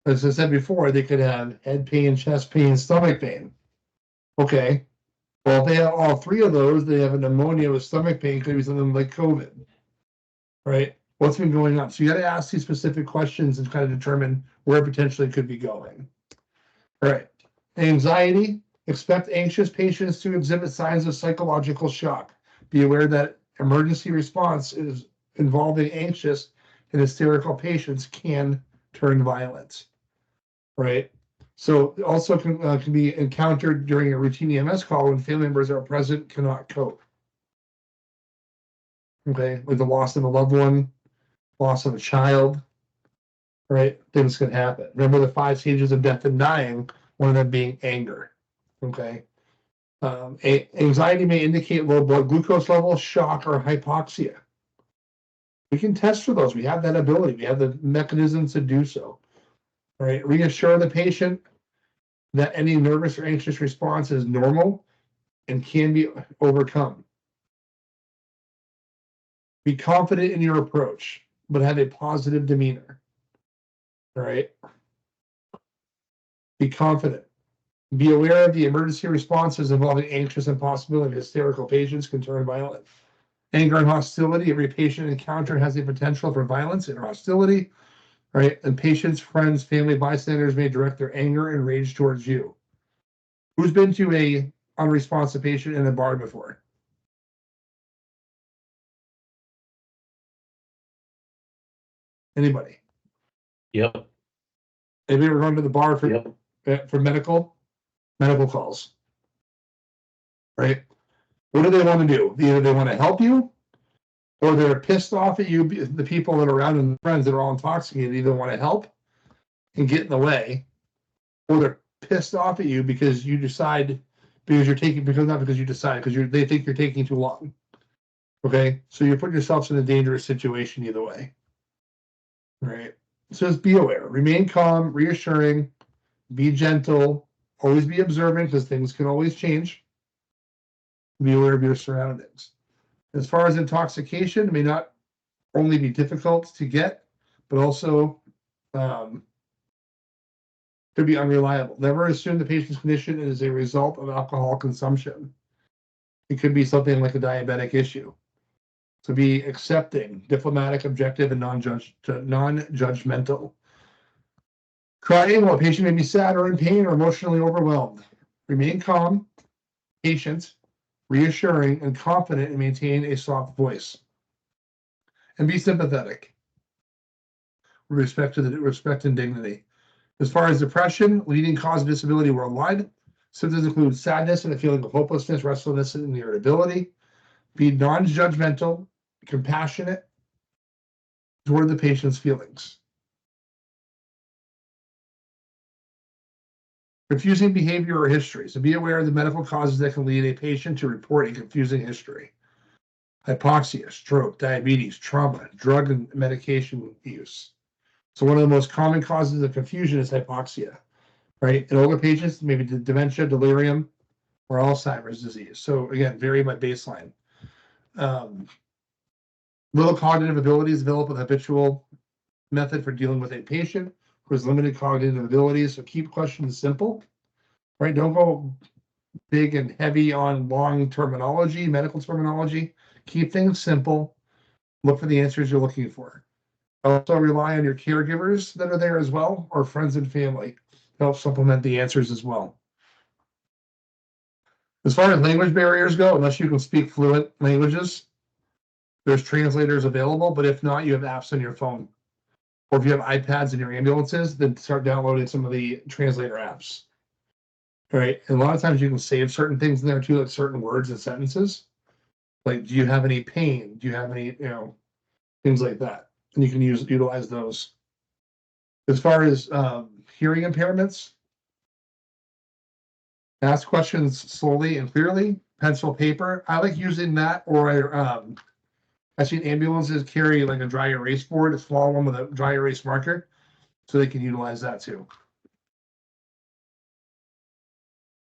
As I said before, they could have head pain, chest pain, stomach pain. Okay. Well, if they have all three of those, they have a pneumonia with stomach pain, could be something like COVID. Right? What's been going on? So you got to ask these specific questions and kind of determine where potentially could be going. All right. Anxiety. Expect anxious patients to exhibit signs of psychological shock. Be aware that emergency response is involving anxious and hysterical patients can turn violent. Right? So also can be encountered during a routine EMS call when family members are present, cannot cope. Okay, with the loss of a loved one, loss of a child, right? Things can happen. Remember the 5 stages of death and dying, one of them being anger. Okay. Anxiety may indicate low blood glucose levels, shock, or hypoxia. We can test for those. We have that ability. We have the mechanisms to do so. All right. Reassure the patient that any nervous or anxious response is normal and can be overcome. Be confident in your approach, but have a positive demeanor. All right. Be confident. Be aware of the emergency responses involving anxious and possibility hysterical patients can turn violent. Anger and hostility. Every patient encounter has the potential for violence and hostility. right? And patients, friends, family, bystanders may direct their anger and rage towards you. Who's been to a unresponsive patient in a bar before? Anybody? Yep. Have you ever gone to the bar for Yep. for medical calls? Right? What do they want to do? Either they want to help you, or they're pissed off at you. The people that are around and the friends that are all intoxicated either want to help and get in the way, or they're pissed off at you because you decide because you're taking not because you decide because they think you're taking too long. Okay, so you're putting yourselves in a dangerous situation either way. All right. It says be aware, remain calm, reassuring, be gentle, always be observant because things can always change. Be aware of your surroundings. As far as intoxication, it may not only be difficult to get, but also could be unreliable. Never assume the patient's condition is a result of alcohol consumption. It could be something like a diabetic issue. So be accepting, diplomatic, objective, and non-judgmental. Crying while a patient may be sad or in pain or emotionally overwhelmed. Remain calm, patient, reassuring, and confident, and maintain a soft voice. And be sympathetic with respect to the respect and dignity. As far as depression, leading cause of disability worldwide, symptoms include sadness and a feeling of hopelessness, restlessness, and irritability. Be non-judgmental, compassionate toward the patient's feelings. Confusing behavior or history. So be aware of the medical causes that can lead a patient to report a confusing history. Hypoxia, stroke, diabetes, trauma, drug and medication use. So one of the most common causes of confusion is hypoxia, right? In older patients, maybe dementia, delirium, or Alzheimer's disease. So again, vary by baseline. Little cognitive abilities develop with habitual method for dealing with a patient who has limited cognitive abilities. So keep questions simple, right? Don't go big and heavy on long terminology, medical terminology. Keep things simple. Look for the answers you're looking for. Also rely on your caregivers that are there as well, or friends and family to help supplement the answers as well. As far as language barriers go, unless you can speak fluent languages, there's translators available, but if not, you have apps on your phone. Or if you have iPads in your ambulances, then start downloading some of the translator apps. All right. And a lot of times you can save certain things in there too, like certain words and sentences. Like, do you have any pain? Do you have any, things like that? And you can utilize those. As far as hearing impairments, ask questions slowly and clearly. Pencil, paper. I like using that, or I've seen ambulances carry like a dry erase board, a small one with a dry erase marker, so they can utilize that too.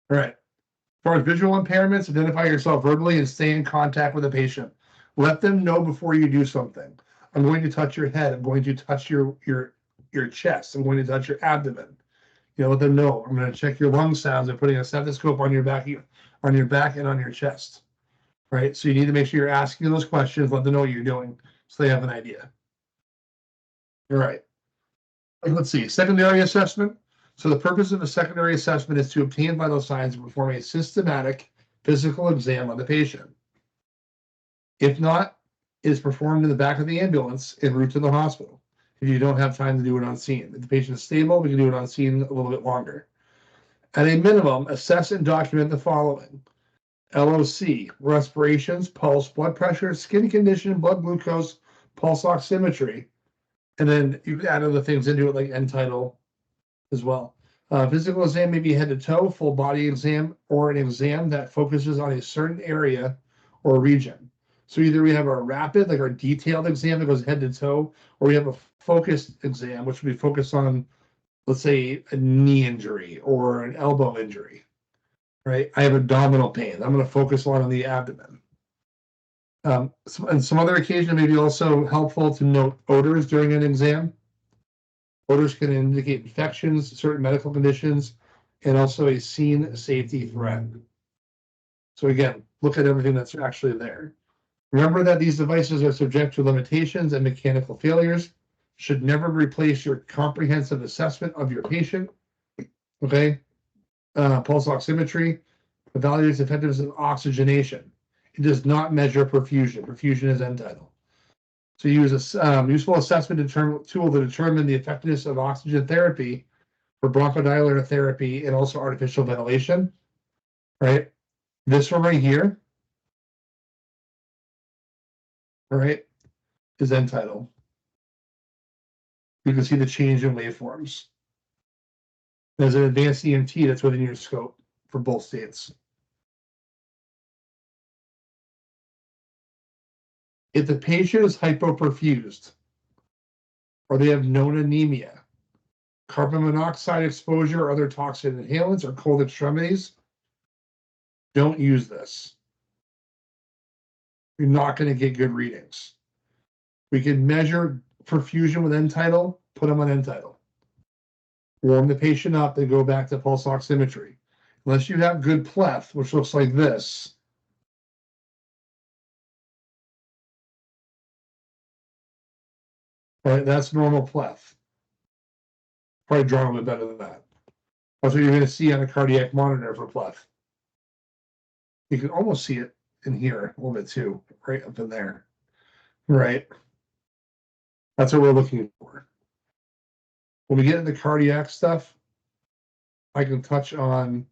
All right. As far as visual impairments, identify yourself verbally and stay in contact with the patient. Let them know before you do something. I'm going to touch your head. I'm going to touch your chest. I'm going to touch your abdomen. Let them know. I'm going to check your lung sounds and putting a stethoscope on your back and on your chest. Right. So you need to make sure you're asking those questions. Let them know what you're doing so they have an idea. All right. Let's see. Secondary assessment. So the purpose of a secondary assessment is to obtain vital signs and perform a systematic physical exam on the patient. If not, it is performed in the back of the ambulance en route to the hospital. If you don't have time to do it on scene. If the patient is stable, we can do it on scene a little bit longer. At a minimum, assess and document the following: LOC, respirations, pulse, blood pressure, skin condition, blood glucose, pulse oximetry. And then you can add other things into it like end title as well. Physical exam may be head to toe, full body exam, or an exam that focuses on a certain area or region. So either we have our rapid, like our detailed exam that goes head to toe, or we have a focused exam, which will be focused on, let's say, a knee injury or an elbow injury, right? I have abdominal pain. I'm going to focus on the abdomen. And some other occasion may be also helpful to note odors during an exam. Odors can indicate infections, certain medical conditions, and also a scene safety threat. So again, look at everything that's actually there. Remember that these devices are subject to limitations and mechanical failures. should never replace your comprehensive assessment of your patient. Okay. Pulse oximetry evaluates effectiveness of oxygenation. It does not measure perfusion. Perfusion is end tidal. So use a useful assessment tool to determine the effectiveness of oxygen therapy for bronchodilator therapy and also artificial ventilation. Right. This one right here. All right, is end tidal. You can see the change in waveforms. There's an advanced EMT that's within your scope for both states. If the patient is hypoperfused or they have known anemia, carbon monoxide exposure or other toxin inhalants or cold extremities, don't use this. You're not going to get good readings. We can measure perfusion with end tidal, put them on end tidal. Warm the patient up, then go back to pulse oximetry. Unless you have good pleth, which looks like this. Right, that's normal pleth. Probably drawn a little bit better than that. That's what you're going to see on a cardiac monitor for pleth. You can almost see it in here a little bit too, right up in there. Right. That's what we're looking for. When we get into cardiac stuff, I can touch on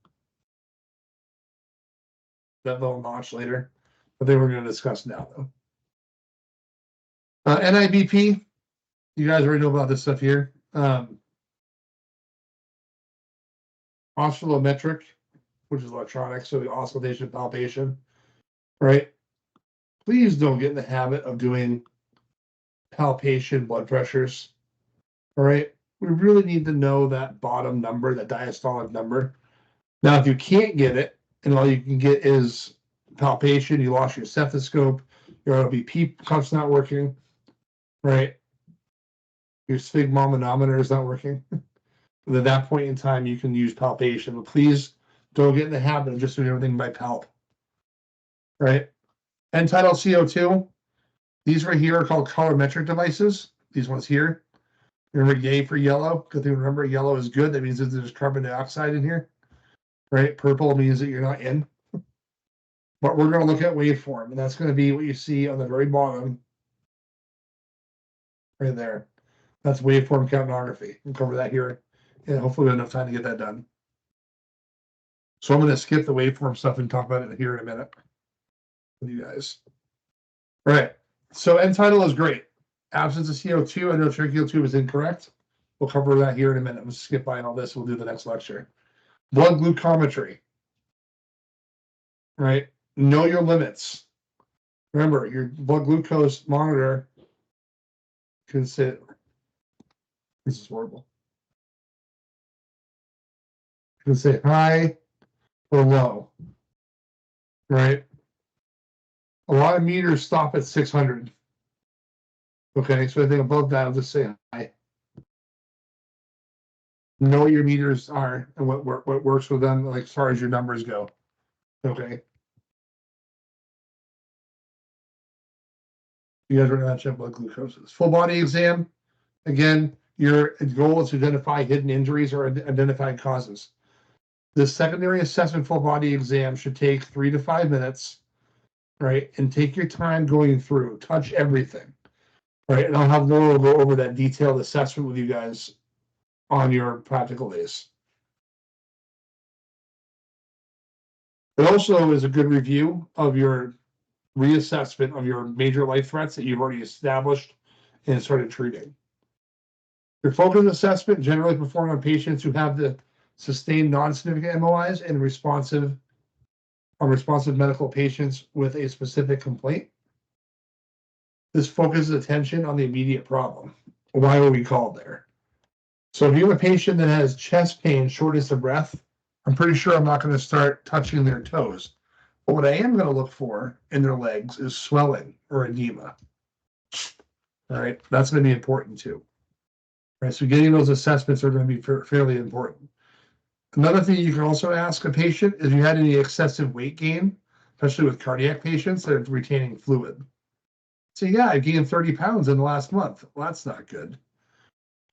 that little notch later, but they were going to discuss now though. NIBP, you guys already know about this stuff here. Oscillometric, which is electronic, so the oscillation palpation, right? Please don't get in the habit of doing palpation blood pressures. All right, we really need to know that bottom number, that diastolic number. Now, if you can't get it, and all you can get is palpation, you lost your stethoscope, your LVP cuff's not working, right? Your sphygmomanometer is not working. And at that point in time, you can use palpation, but please don't get in the habit of just doing everything by palp, right? End tidal CO2. These right here are called colorimetric devices. These ones here. Remember yay for yellow? Good thing, remember yellow is good. That means that there's carbon dioxide in here, right? Purple means that you're not in. But we're going to look at waveform, and that's going to be what you see on the very bottom, right there. That's waveform capnography. We'll cover that here, and hopefully we have enough time to get that done. So I'm going to skip the waveform stuff and talk about it here in a minute with you guys. All right. So end tidal is great. Absence of CO2, endotracheal tube is incorrect. We'll cover that here in a minute. We'll skip by all this. We'll do the next lecture. Blood glucometry. Right. Know your limits. Remember, your blood glucose monitor can sit. This is horrible. You can say high or low. Right. A lot of meters stop at 600. Okay, so anything above that, I'll just say high. Know what your meters are and what works with them, like as far as your numbers go. Okay. You guys are going to check blood glucoses. Full body exam. Again, your goal is to identify hidden injuries or identified causes. The secondary assessment full body exam should take 3 to 5 minutes, right? And take your time going through, touch everything, right? And I'll have Laura go over that detailed assessment with you guys on your practical days. It also is a good review of your reassessment of your major life threats that you've already established and started treating. Your focus assessment generally performed on patients who have the sustained non-significant MOIs and responsive medical patients with a specific complaint. This focuses attention on the immediate problem. Why were we called there? So if you have a patient that has chest pain, shortness of breath, I'm pretty sure I'm not going to start touching their toes. But what I am going to look for in their legs is swelling or edema. All right, that's going to be important too. All right, so getting those assessments are going to be fairly important. Another thing you can also ask a patient is if you had any excessive weight gain, especially with cardiac patients that are retaining fluid. So yeah, I gained 30 pounds in the last month. Well, that's not good.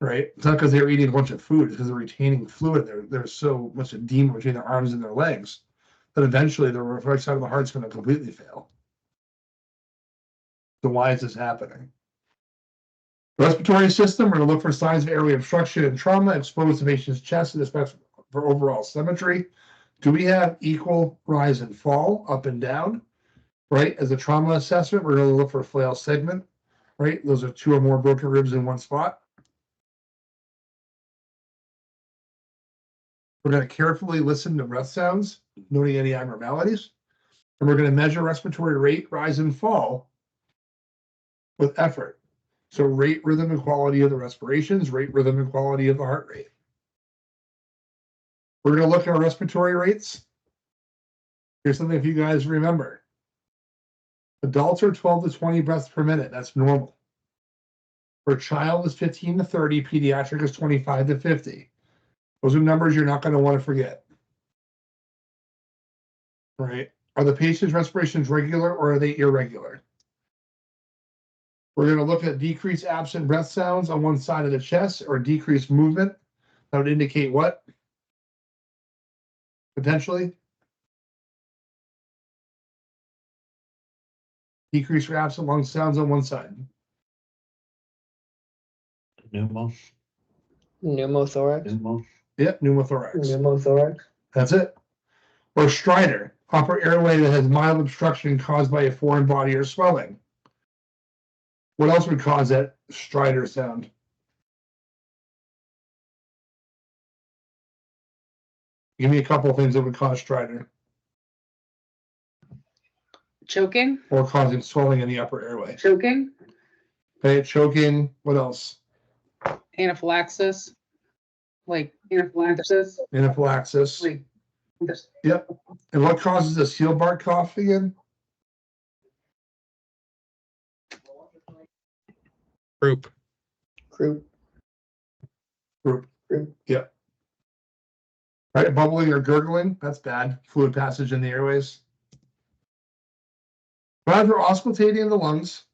right? It's not because they're eating a bunch of food, it's because they're retaining fluid. There's so much edema between their arms and their legs that eventually the right side of the heart's going to completely fail. So why is this happening? Respiratory system, we're going to look for signs of airway obstruction and trauma exposed to the patient's chest and especially for overall symmetry. Do we have equal rise and fall, up and down? Right, as a trauma assessment, we're going to look for flail segment, right? Those are 2 or more broken ribs in one spot. We're going to carefully listen to breath sounds, noting any abnormalities. And we're going to measure respiratory rate, rise and fall with effort. So rate, rhythm, and quality of the respirations, rate, rhythm, and quality of the heart rate. We're going to look at our respiratory rates. Here's something if you guys remember. Adults are 12 to 20 breaths per minute. That's normal. For a child is 15 to 30, pediatric is 25 to 50. Those are numbers you're not going to want to forget. Right? Are the patient's respirations regular or are they irregular? We're going to look at decreased absent breath sounds on one side of the chest or decreased movement. That would indicate what? Potentially? Decreased or absent lung sounds on one side. Pneumo. Pneumothorax. Pneumo. Yep, pneumothorax. Pneumothorax. That's it. Or stridor, upper airway that has mild obstruction caused by a foreign body or swelling. What else would cause that stridor sound? Give me a couple of things that would cause stridor Choking, or causing swelling in the upper airway. choking, Okay, choking. What else? anaphylaxis, like Anaphylaxis, Anaphylaxis. like this. Yep. And what causes a seal bark cough again? Croup. Croup. Group. Croup. Yep. Right, bubbling or gurgling. That's bad. Fluid passage in the airways. But for auscultating the lungs,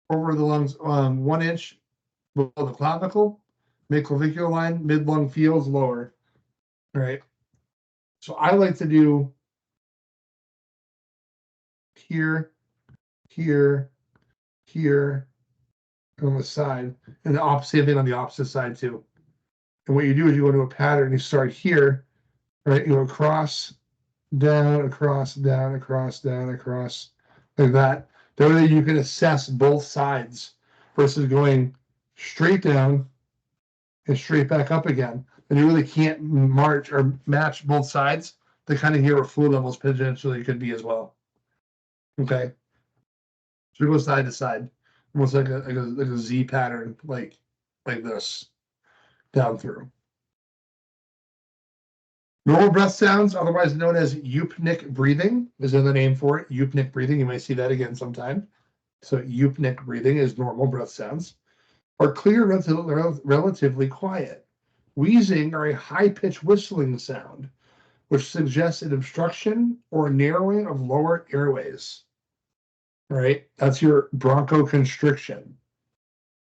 over the lungs, 1 inch below the clavicle, mid-clavicular line, mid-lung fields, lower. All right. So I like to do here, here, here, on the side, and the opposite thing on the opposite side too. And what you do is you go to a pattern, you start here, right? You go across, down, across, down, across, down, across, like that. That way you can assess both sides versus going straight down and straight back up again. And you really can't march or match both sides to kind of hear what fluid levels potentially could be as well. Okay. So we go side to side, almost like a Z pattern, like this, down through. Normal breath sounds, otherwise known as eupnic breathing, is another name for it. Eupnic breathing, you might see that again sometime. So eupnic breathing is normal breath sounds. Are clear, relatively quiet. Wheezing or a high-pitched whistling sound, which suggests an obstruction or narrowing of lower airways. All right, that's your bronchoconstriction.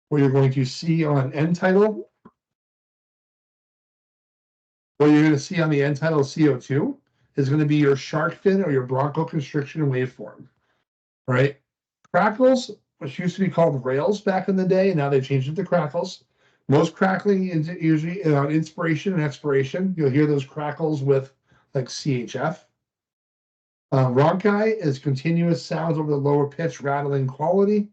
What you're going to see on end tidal. What you're going to see on the end tidal CO2 is going to be your shark fin or your bronchoconstriction waveform. All right, crackles, which used to be called rails back in the day, and now they changed it to crackles. Most crackling is usually on inspiration and expiration. You'll hear those crackles with like CHF. Rhonchi is continuous sounds over the lower pitch rattling quality,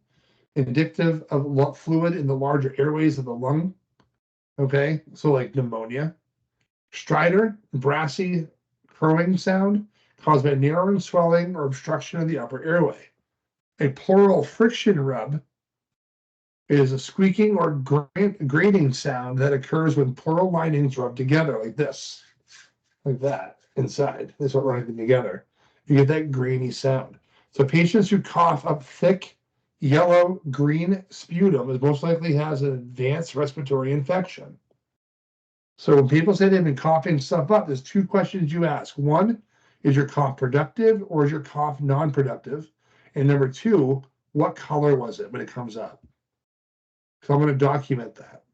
indicative of fluid in the larger airways of the lung. Okay, so like pneumonia. Stridor, brassy crowing sound caused by narrowing, swelling, or obstruction of the upper airway. A pleural friction rub is a squeaking or grating sound that occurs when pleural linings rub together like this, like that, inside. They start running together. You get that grainy sound. So patients who cough up thick, yellow, green sputum is most likely has an advanced respiratory infection. So when people say they've been coughing stuff up, there's 2 questions you ask. 1, is your cough productive or is your cough non-productive? And number 2, what color was it when it comes up? So I'm going to document that.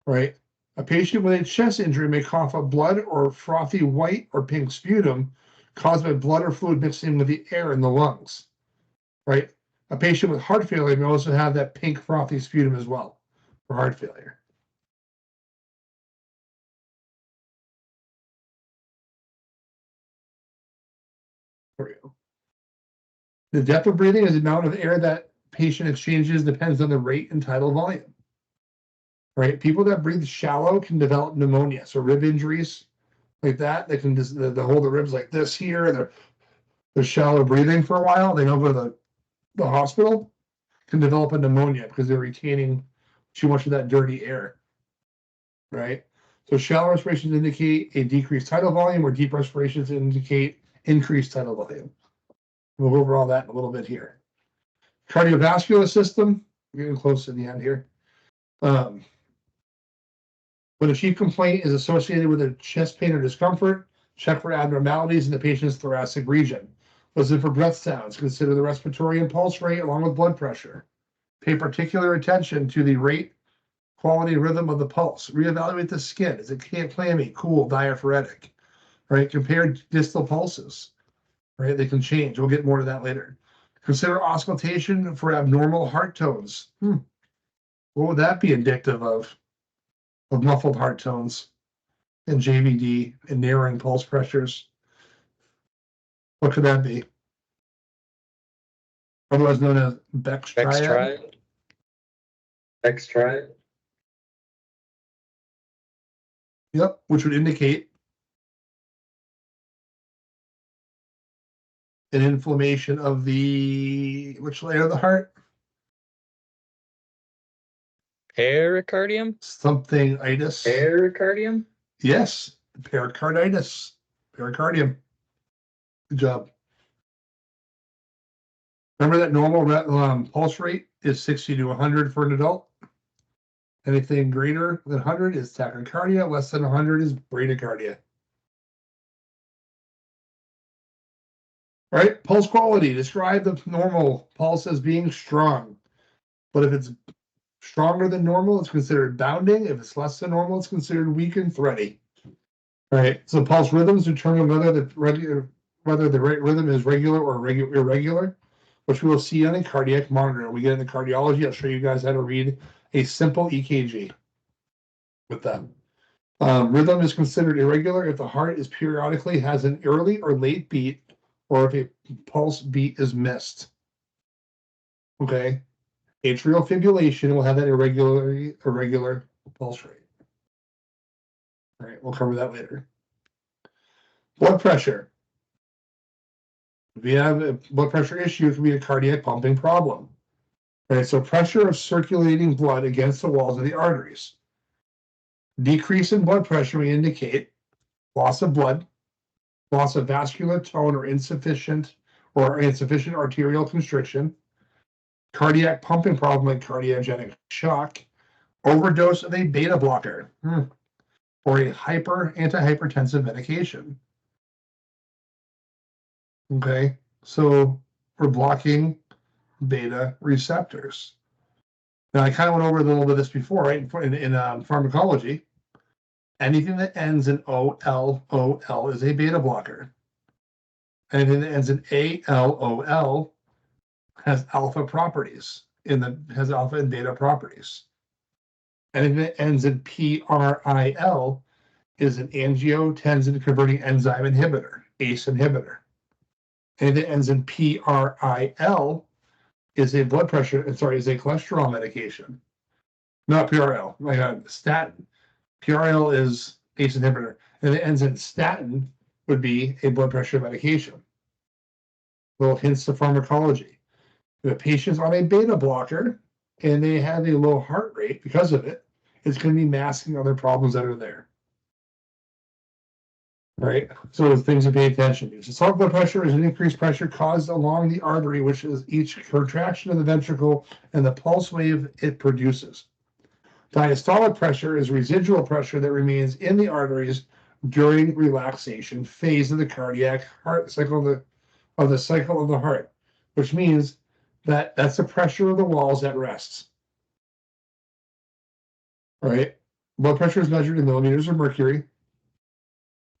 right? A patient with a chest injury may cough up blood or frothy white or pink sputum caused by blood or fluid mixing with the air in the lungs, right? A patient with heart failure may also have that pink frothy sputum as well for heart failure. There we go. The depth of breathing is the amount of air that patient exchanges depends on the rate and tidal volume. Right? People that breathe shallow can develop pneumonia. So rib injuries like that, they can just they hold the ribs like this here, and they're shallow breathing for a while. They don't go to the hospital, can develop a pneumonia because they're retaining too much of that dirty air. Right? So shallow respirations indicate a decreased tidal volume, or deep respirations indicate increased tidal volume. We'll go over all that in a little bit here. Cardiovascular system, we're getting close to the end here. When a chief complaint is associated with a chest pain or discomfort, check for abnormalities in the patient's thoracic region. Listen for breath sounds. Consider the respiratory and pulse rate along with blood pressure. Pay particular attention to the rate, quality, and rhythm of the pulse. Reevaluate the skin. Is it clammy, cool, diaphoretic? Right? Compare distal pulses. Right? They can change. We'll get more to that later. Consider auscultation for abnormal heart tones. What would that be indicative of muffled heart tones and JVD and narrowing pulse pressures? What could that be? Otherwise known as Beck's triad. Beck's triad. Yep, which would indicate an inflammation of which layer of the heart? Pericardium? Something itis. Pericardium? Yes, pericarditis. Pericardium. Good job. Remember that normal pulse rate is 60 to 100 for an adult. Anything greater than 100 is tachycardia. Less than 100 is bradycardia. All right, pulse quality. Describe the normal pulse as being strong. But if it's stronger than normal, it's considered bounding. If it's less than normal, it's considered weak and thready. All right, so pulse rhythms determine whether the right rhythm is regular or irregular, which we will see on a cardiac monitor. We get into cardiology. I'll show you guys how to read a simple EKG with them. Rhythm is considered irregular if the heart is periodically has an early or late beat, or if a pulse beat is missed. Okay. Atrial fibrillation will have that irregular pulse rate. All right, we'll cover that later. Blood pressure. If you have a blood pressure issue, it can be a cardiac pumping problem. All right, so pressure of circulating blood against the walls of the arteries. Decrease in blood pressure may indicate loss of blood, loss of vascular tone, or insufficient arterial constriction, cardiac pumping problem like cardiogenic shock, overdose of a beta blocker, or a antihypertensive medication. Okay, so we're blocking beta receptors. Now, I kind of went over a little bit of this before, right? In pharmacology, anything that ends in OLOL is a beta blocker. Anything that ends in ALOL has alpha properties, has alpha and beta properties. Anything that ends in PRIL is an angiotensin converting enzyme inhibitor, ACE inhibitor. Anything that ends in PRIL is a cholesterol medication. Not PRL. My God, statin. PRL is ACE inhibitor. And it ends in statin would be a blood pressure medication. Little hints to pharmacology. If a patient's on a beta blocker and they have a low heart rate because of it, it's going to be masking other problems that are there. Right? So the things to pay attention to. Systolic blood pressure is an increased pressure caused along the artery, which is each contraction of the ventricle and the pulse wave it produces. Diastolic pressure is residual pressure that remains in the arteries during relaxation phase of the cardiac heart cycle of the cycle of the heart, which means that's the pressure of the walls at rest. Right? Blood pressure is measured in millimeters of mercury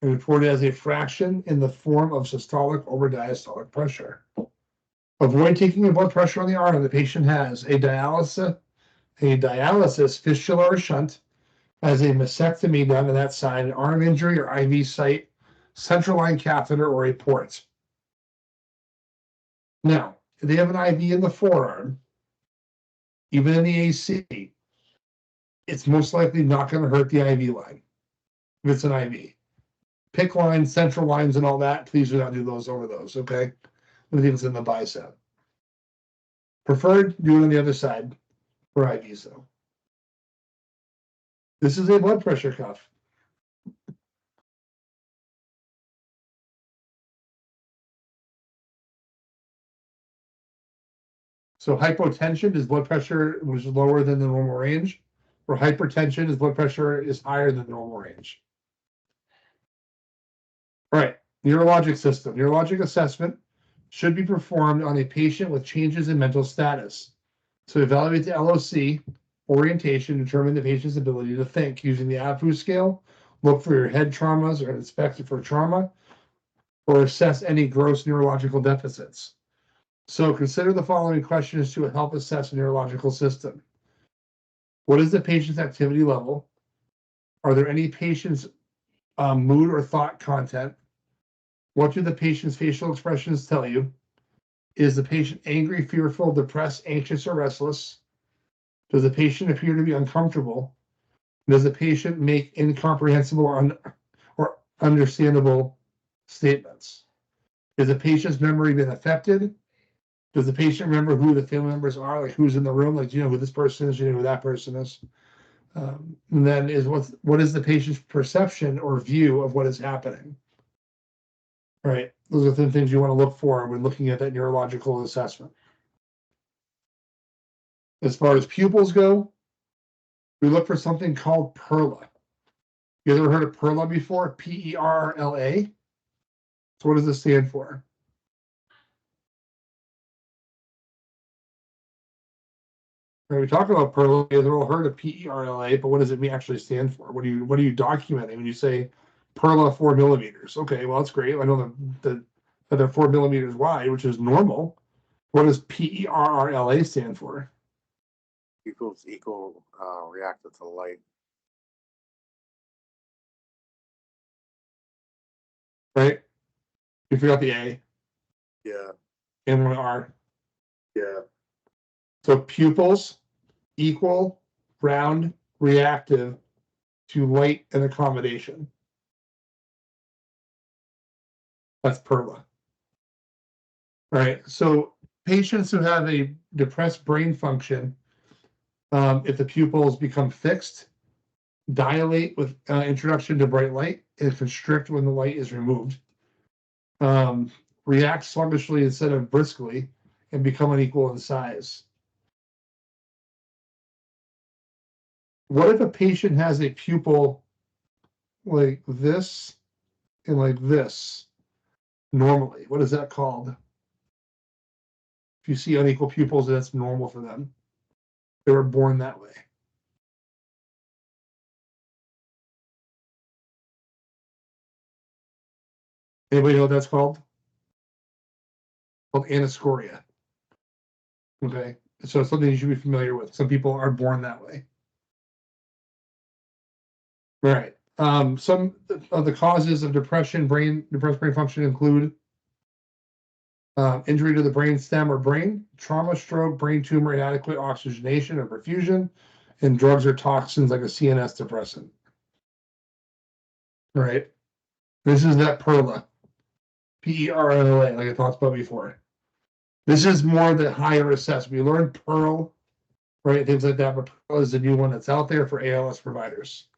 and reported as a fraction in the form of systolic over diastolic pressure. Avoid taking a blood pressure on the arm if the patient has a dialysis fistula or shunt, has a mastectomy done on that side, an arm injury or IV site, central line catheter, or a port. Now, if they have an IV in the forearm, even in the AC, it's most likely not going to hurt the IV line if it's an IV. PIC lines, central lines, and all that, please do not do those over those, okay? Anything that's in the bicep. Preferred, do it on the other side for IVs, though. This is a blood pressure cuff. So hypotension is blood pressure was lower than the normal range, or hypertension is blood pressure is higher than the normal range. All right, neurologic system. Neurologic assessment should be performed on a patient with changes in mental status. So evaluate the LOC, orientation, determine the patient's ability to think using the APU scale, look for your head traumas or inspect for trauma, or assess any gross neurological deficits. So consider the following questions to help assess a neurological system. What is the patient's activity level? Are there any patient's mood or thought content? What do the patient's facial expressions tell you? Is the patient angry, fearful, depressed, anxious, or restless? Does the patient appear to be uncomfortable? Does the patient make incomprehensible or understandable statements? Is the patient's memory been affected? Does the patient remember who the family members are, like who's in the room? Like, do you know who this person is? Do you know who that person is? And then what is the patient's perception or view of what is happening? Right. Those are the things you want to look for when looking at that neurological assessment. As far as pupils go, we look for something called PERLA. You ever heard of PERLA before? PERLA. So what does this stand for? When we talk about PERLA, you've all heard of PERLA, but what does it actually stand for? What are you documenting when you say PERLA 4 millimeters? Okay, well, that's great. I know that they're 4 millimeters wide, which is normal. What does PERLA stand for? Equals equal reactive to light. Right? You forgot the A Yeah, and one R. yeah. So pupils equal, round, reactive to light and accommodation. That's PERLA. Right. So patients who have a depressed brain function, if the pupils become fixed, dilate with introduction to bright light, and constrict when the light is removed, react sluggishly instead of briskly, and become unequal in size. What if a patient has a pupil like this and like this normally? What is that called? If you see unequal pupils, that's normal for them. They were born that way. Anybody know what that's called? Called anoscoria. Okay, so it's something you should be familiar with. Some people are born that way. All right. Some of the causes of depressed brain function include injury to the brain stem or brain, trauma, stroke, brain tumor, inadequate oxygenation or perfusion, and drugs or toxins like a CNS depressant. All right. This is that PERLA, PERLA, like I talked about before. This is more the higher assessment. We learned PERL, right? Things like that, but PERL is the new one that's out there for ALS providers.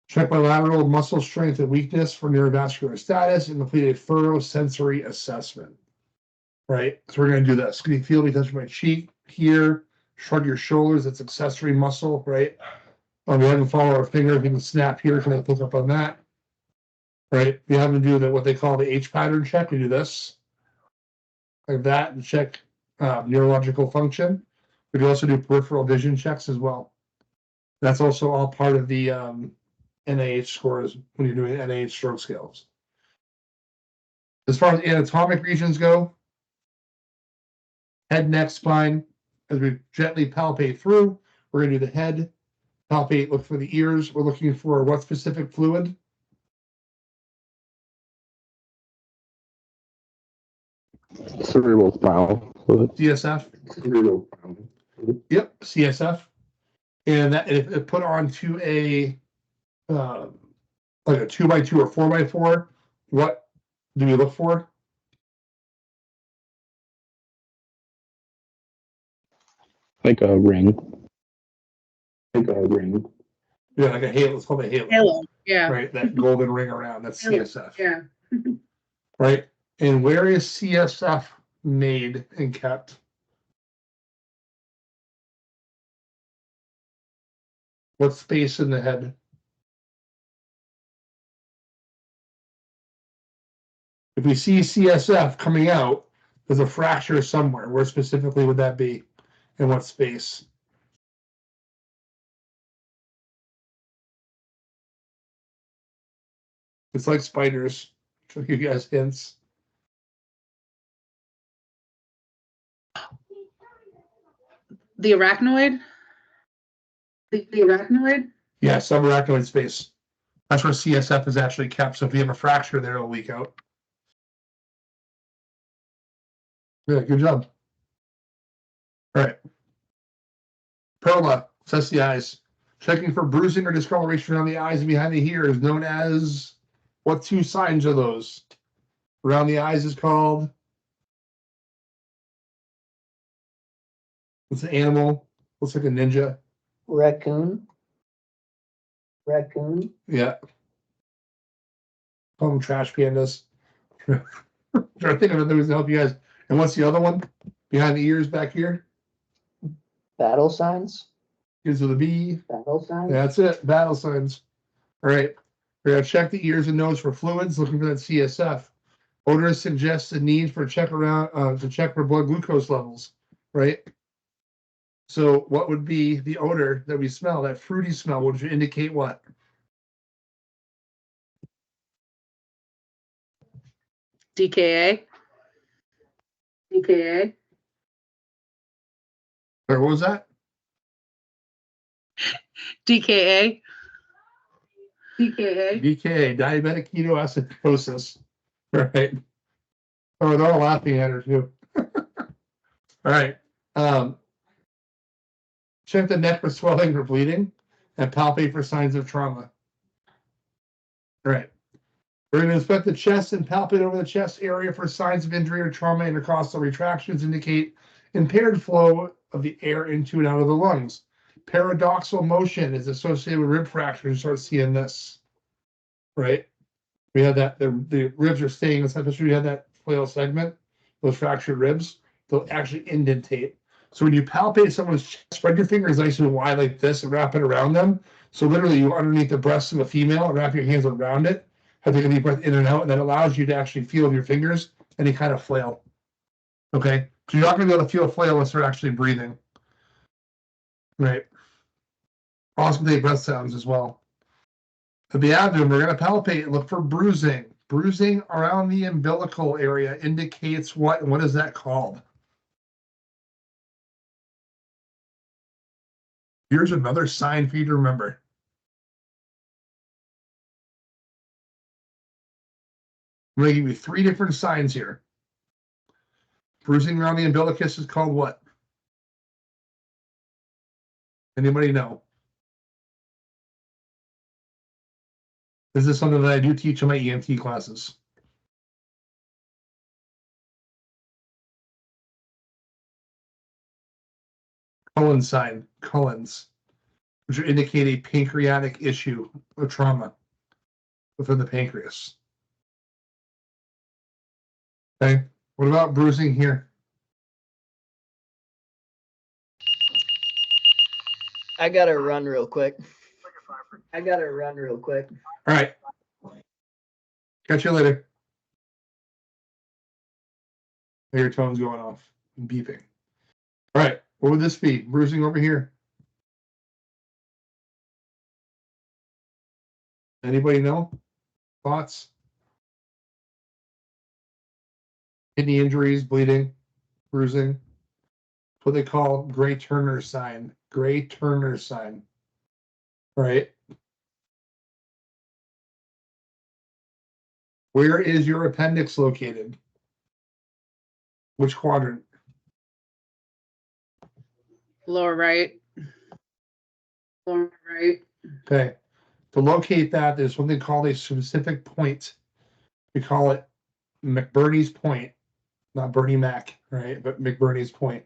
Check bilateral muscle strength and weakness for neurovascular status and complete a thorough sensory assessment. Right? So we're going to do this. Can you feel me touch my cheek here? Shrug your shoulders. That's accessory muscle, right? We haven't followed our finger. If you can snap here, can I pick up on that? Right? We have to do what they call the H pattern check. We do this like that and check neurological function. We can also do peripheral vision checks as well. That's also all part of the NIH scores when you're doing NIH stroke scales. As far as anatomic regions go, head, neck, spine, as we gently palpate through, we're going to do the head, palpate, look for the ears. We're looking for what specific fluid? Cerebral spinal fluid. CSF. Cerebral spinal fluid. Yep, CSF. And that if put onto a like a 2x2 or 4x4, what do we look for? Like a ring. Like a ring. Yeah, like a halo. It's called a halo. Halo, yeah. Right, that golden ring around. That's Halo, CSF. yeah. Right, and where is CSF made and kept? What space in the head? If we see CSF coming out, there's a fracture somewhere. Where specifically would that be? In what space? It's like spiders. Show you guys hints. The arachnoid? The arachnoid? Yeah, subarachnoid space. That's where CSF is actually kept. So if you have a fracture there, it'll leak out. Yeah, good job. All right. Perla, assess the eyes. Checking for bruising or discoloration around the eyes and behind the ears, known as what two signs are those? Around the eyes is called. What's an animal? Looks like a ninja. Raccoon. Raccoon. Yeah. Call them trash pandas. Trying to think of other ways to help you guys. And what's the other one? Behind the ears back here? Battle signs. Gives with a B. Battle signs. That's it. Battle signs. All right. We're going to check the ears and nose for fluids, looking for that CSF. Odor suggests a need for check around to check for blood glucose levels, right? So what would be the odor that we smell, that fruity smell, which would indicate what? DKA? DKA? Or what was that? DKA? DKA? DKA, diabetic ketoacidosis. Right. Oh, they're all laughing at her too. All right. Check the neck for swelling or bleeding and palpate for signs of trauma. All right. We're going to inspect the chest and palpate over the chest area for signs of injury or trauma. Intercostal retractions indicate impaired flow of the air into and out of the lungs. Paradoxal motion is associated with rib fractures. You start seeing this, right? We had that, the ribs are staying, especially we had that flail segment, those fractured ribs, they'll actually indentate. So when you palpate someone's chest, spread your fingers nice and wide like this and wrap it around them. So literally you underneath the breast of a female and wrap your hands around it, have to take a deep breath in and out, and that allows you to actually feel with your fingers any kind of flail. Okay, so you're not going to be able to feel a flail unless they're actually breathing. Right. Also take breath sounds as well. For the abdomen, we're going to palpate and look for bruising. Bruising around the umbilical area indicates what, and what is that called? Here's another sign for you to remember. I'm going to give you 3 different signs here. Bruising around the umbilicus is called what? Anybody know? This is something that I do teach in my EMT classes. Cullen's sign, Cullen's, which would indicate a pancreatic issue or trauma within the pancreas. Okay, what about bruising here? I gotta run real quick. All right. Catch you later. Your tone's going off and beeping. All right, what would this be? Bruising over here. Anybody know? Thoughts? Kidney injuries, bleeding, bruising. What they call Gray Turner sign. Gray Turner sign. Right? Where is your appendix located? Which quadrant? Lower right. Lower right. Okay. To locate that, there's something called a specific point. We call it McBurney's point, not Bernie Mac, right? But McBurney's point.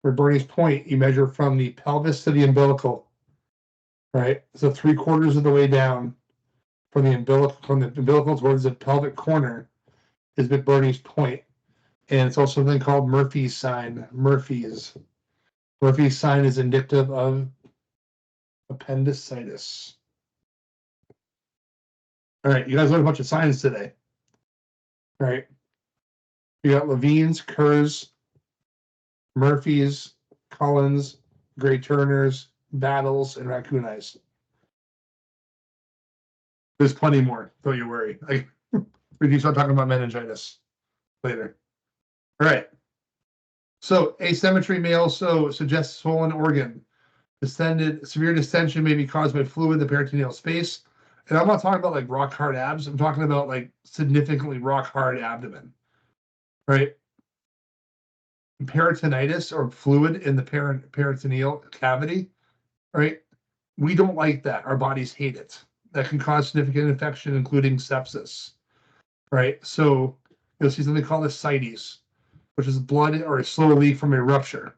For Bernie's point, you measure from the pelvis to the umbilical, right? So 3/4 of the way down from the umbilical towards the pelvic corner is McBurney's point. And it's also something called Murphy's sign. Murphy's sign is indicative of appendicitis. All right, you guys learned a bunch of signs today. All right. You got Levine's, Kerr's, Murphy's, Collins, Gray Turner's, Battles, and Raccoon Eyes. There's plenty more, don't you worry. We can start talking about meningitis later. All right. So asymmetry may also suggest swollen organ. Severe distension may be caused by fluid in the peritoneal space. And I'm not talking about like rock hard abs. I'm talking about like significantly rock hard abdomen, right? Peritonitis or fluid in the peritoneal cavity, right? We don't like that. Our bodies hate it. That can cause significant infection, including sepsis, right? So you'll see something called ascites, which is blood or a slow leak from a rupture,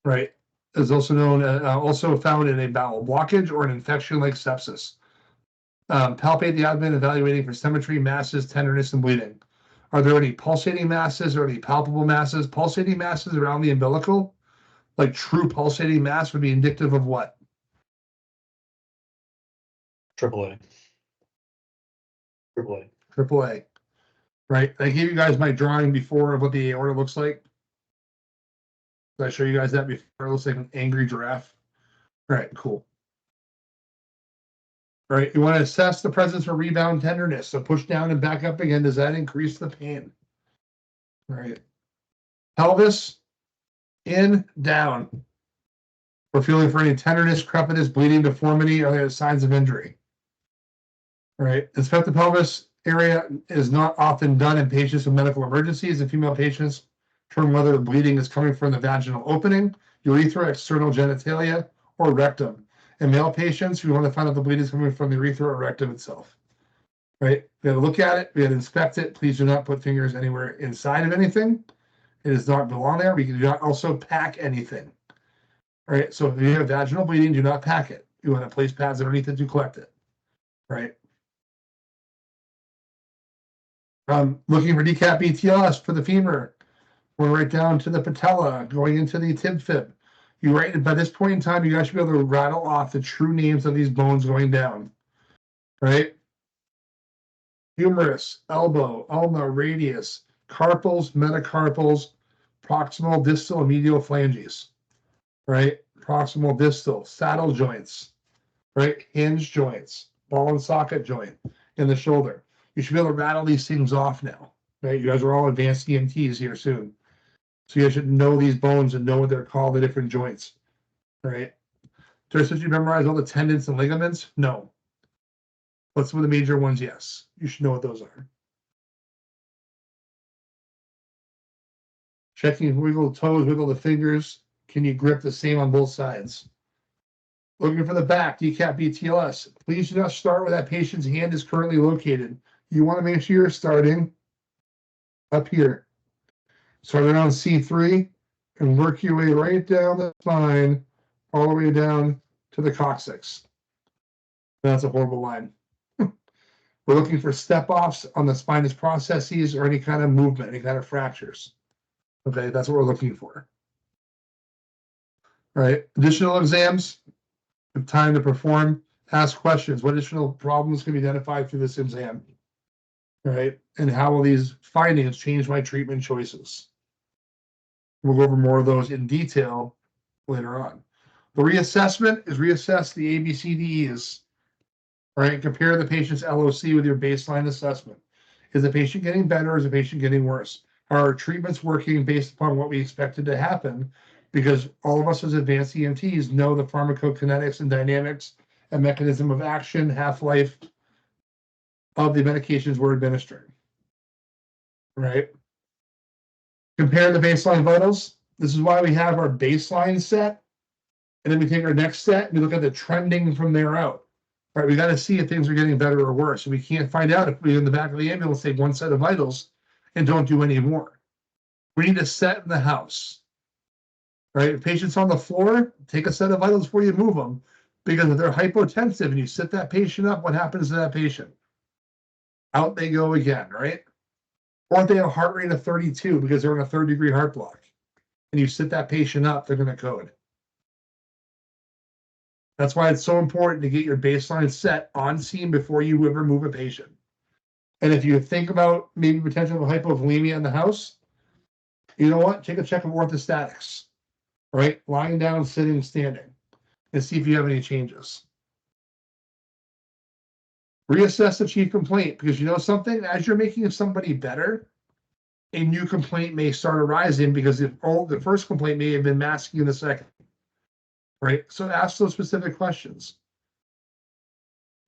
right? Is also known, also found in a bowel blockage or an infection like sepsis. Palpate the abdomen, evaluating for symmetry, masses, tenderness, and bleeding. Are there any pulsating masses or any palpable masses? Pulsating masses around the umbilical, like true pulsating mass, would be indicative of what? AAA. AAA, right? I gave you guys my drawing before of what the aorta looks like. Did I show you guys that before? It looks like an angry giraffe. All right, cool. All right, you want to assess the presence of rebound tenderness. So push down and back up again. Does that increase the pain? All right. Pelvis, in, down. We're feeling for any tenderness, crepitus, bleeding, deformity, or other signs of injury. All right. Inspect the pelvis area is not often done in patients with medical emergencies. In female patients, determine whether the bleeding is coming from the vaginal opening, urethra, external genitalia, or rectum. In male patients, we want to find out the bleeding is coming from the urethra or rectum itself. Right? We got to look at it. We got to inspect it. Please do not put fingers anywhere inside of anything. It does not belong there. We do not also pack anything. All right. So if you have vaginal bleeding, do not pack it. You want to place pads underneath it to collect it. Right? Looking for decap BTLS for the femur. We're right down to the patella, going into the tib fib. You right by this point in time, you guys should be able to rattle off the true names of these bones going down. Right? Humerus, elbow, ulna, radius, carpals, metacarpals, proximal, distal, and medial phalanges. Right? Proximal, distal, saddle joints. Right? Hinge joints, ball and socket joint in the shoulder. You should be able to rattle these things off now. Right? You guys are all advanced EMTs here soon. So you guys should know these bones and know what they're called, the different joints. Right? Just as you memorize all the tendons and ligaments? No. But some of the major ones, yes. You should know what those are. Checking, wiggle the toes, wiggle the fingers. Can you grip the same on both sides? Looking for the back, decap BTLS. Please do not start where that patient's hand is currently located. You want to make sure you're starting up here. Start around C3 and work your way right down the spine, all the way down to the coccyx. That's a horrible line. We're looking for step-offs on the spinous processes or any kind of movement, any kind of fractures. Okay, that's what we're looking for. All right, additional exams, time to perform, ask questions. What additional problems can be identified through this exam? All right, and how will these findings change my treatment choices? We'll go over more of those in detail later on. The reassessment is reassess the ABCDEs. Right? Compare the patient's LOC with your baseline assessment. Is the patient getting better or is the patient getting worse? Are our treatments working based upon what we expected to happen? Because all of us as advanced EMTs know the pharmacokinetics and dynamics and mechanism of action, half-life of the medications we're administering. Right? Compare the baseline vitals. This is why we have our baseline set. And then we take our next set and we look at the trending from there out. Right, we got to see if things are getting better or worse. We can't find out if we in the back of the ambulance take one set of vitals and don't do any more. We need a set in the house. Right, if patient's on the floor, take a set of vitals before you move them, because if they're hypotensive and you sit that patient up, what happens to that patient? Out they go again, right? Or if they have a heart rate of 32 because they're in a 3rd-degree heart block, and you sit that patient up, they're going to code. That's why it's so important to get your baseline set on scene before you ever move a patient. And if you think about maybe potential hypovolemia in the house, you know what? Take a check of orthostatics, right? Lying down, sitting, standing, and see if you have any changes. Reassess the chief complaint, because you know something? As you're making somebody better, a new complaint may start arising because the first complaint may have been masking the second. Right? So ask those specific questions.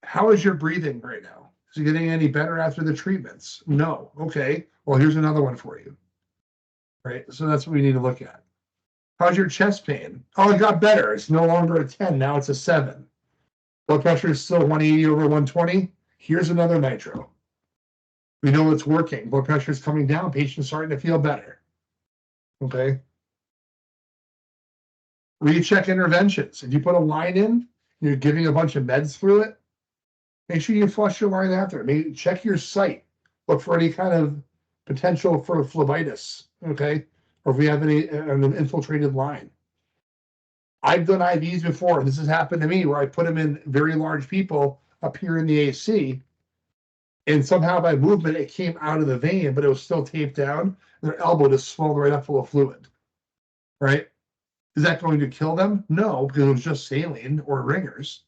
How is your breathing right now? Is it getting any better after the treatments? No. Okay. Well, here's another one for you. Right? So that's what we need to look at. How's your chest pain? Oh, it got better. It's no longer a 10. Now it's a 7. Blood pressure is still 180 over 120. Here's another nitro. We know it's working. Blood pressure is coming down. Patient's starting to feel better. Okay. Recheck interventions. If you put a line in, you're giving a bunch of meds through it, make sure you flush your line after. Maybe check your site. Look for any kind of potential for phlebitis, okay? Or if we have an infiltrated line. I've done IVs before. This has happened to me where I put them in very large people up here in the AC, and somehow by movement, it came out of the vein, but it was still taped down. And their elbow just swelled right up full of fluid, right? Is that going to kill them? No, because it was just saline or ringers,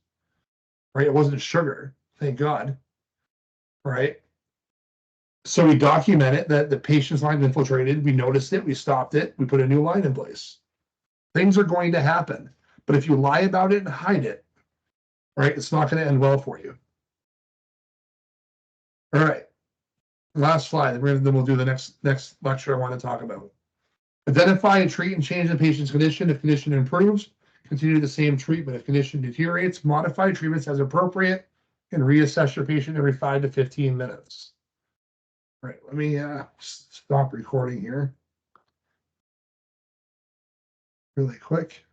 right? It wasn't sugar, thank God, right? So we document it that the patient's line infiltrated. We noticed it. We stopped it. We put a new line in place. Things are going to happen, but if you lie about it and hide it, right, it's not going to end well for you. All right, last slide. Then we'll do the next lecture I want to talk about. Identify and treat and change the patient's condition. If condition improves, continue the same treatment. If condition deteriorates, modify treatments as appropriate and reassess your patient every 5 to 15 minutes. All right, let me stop recording here really quick.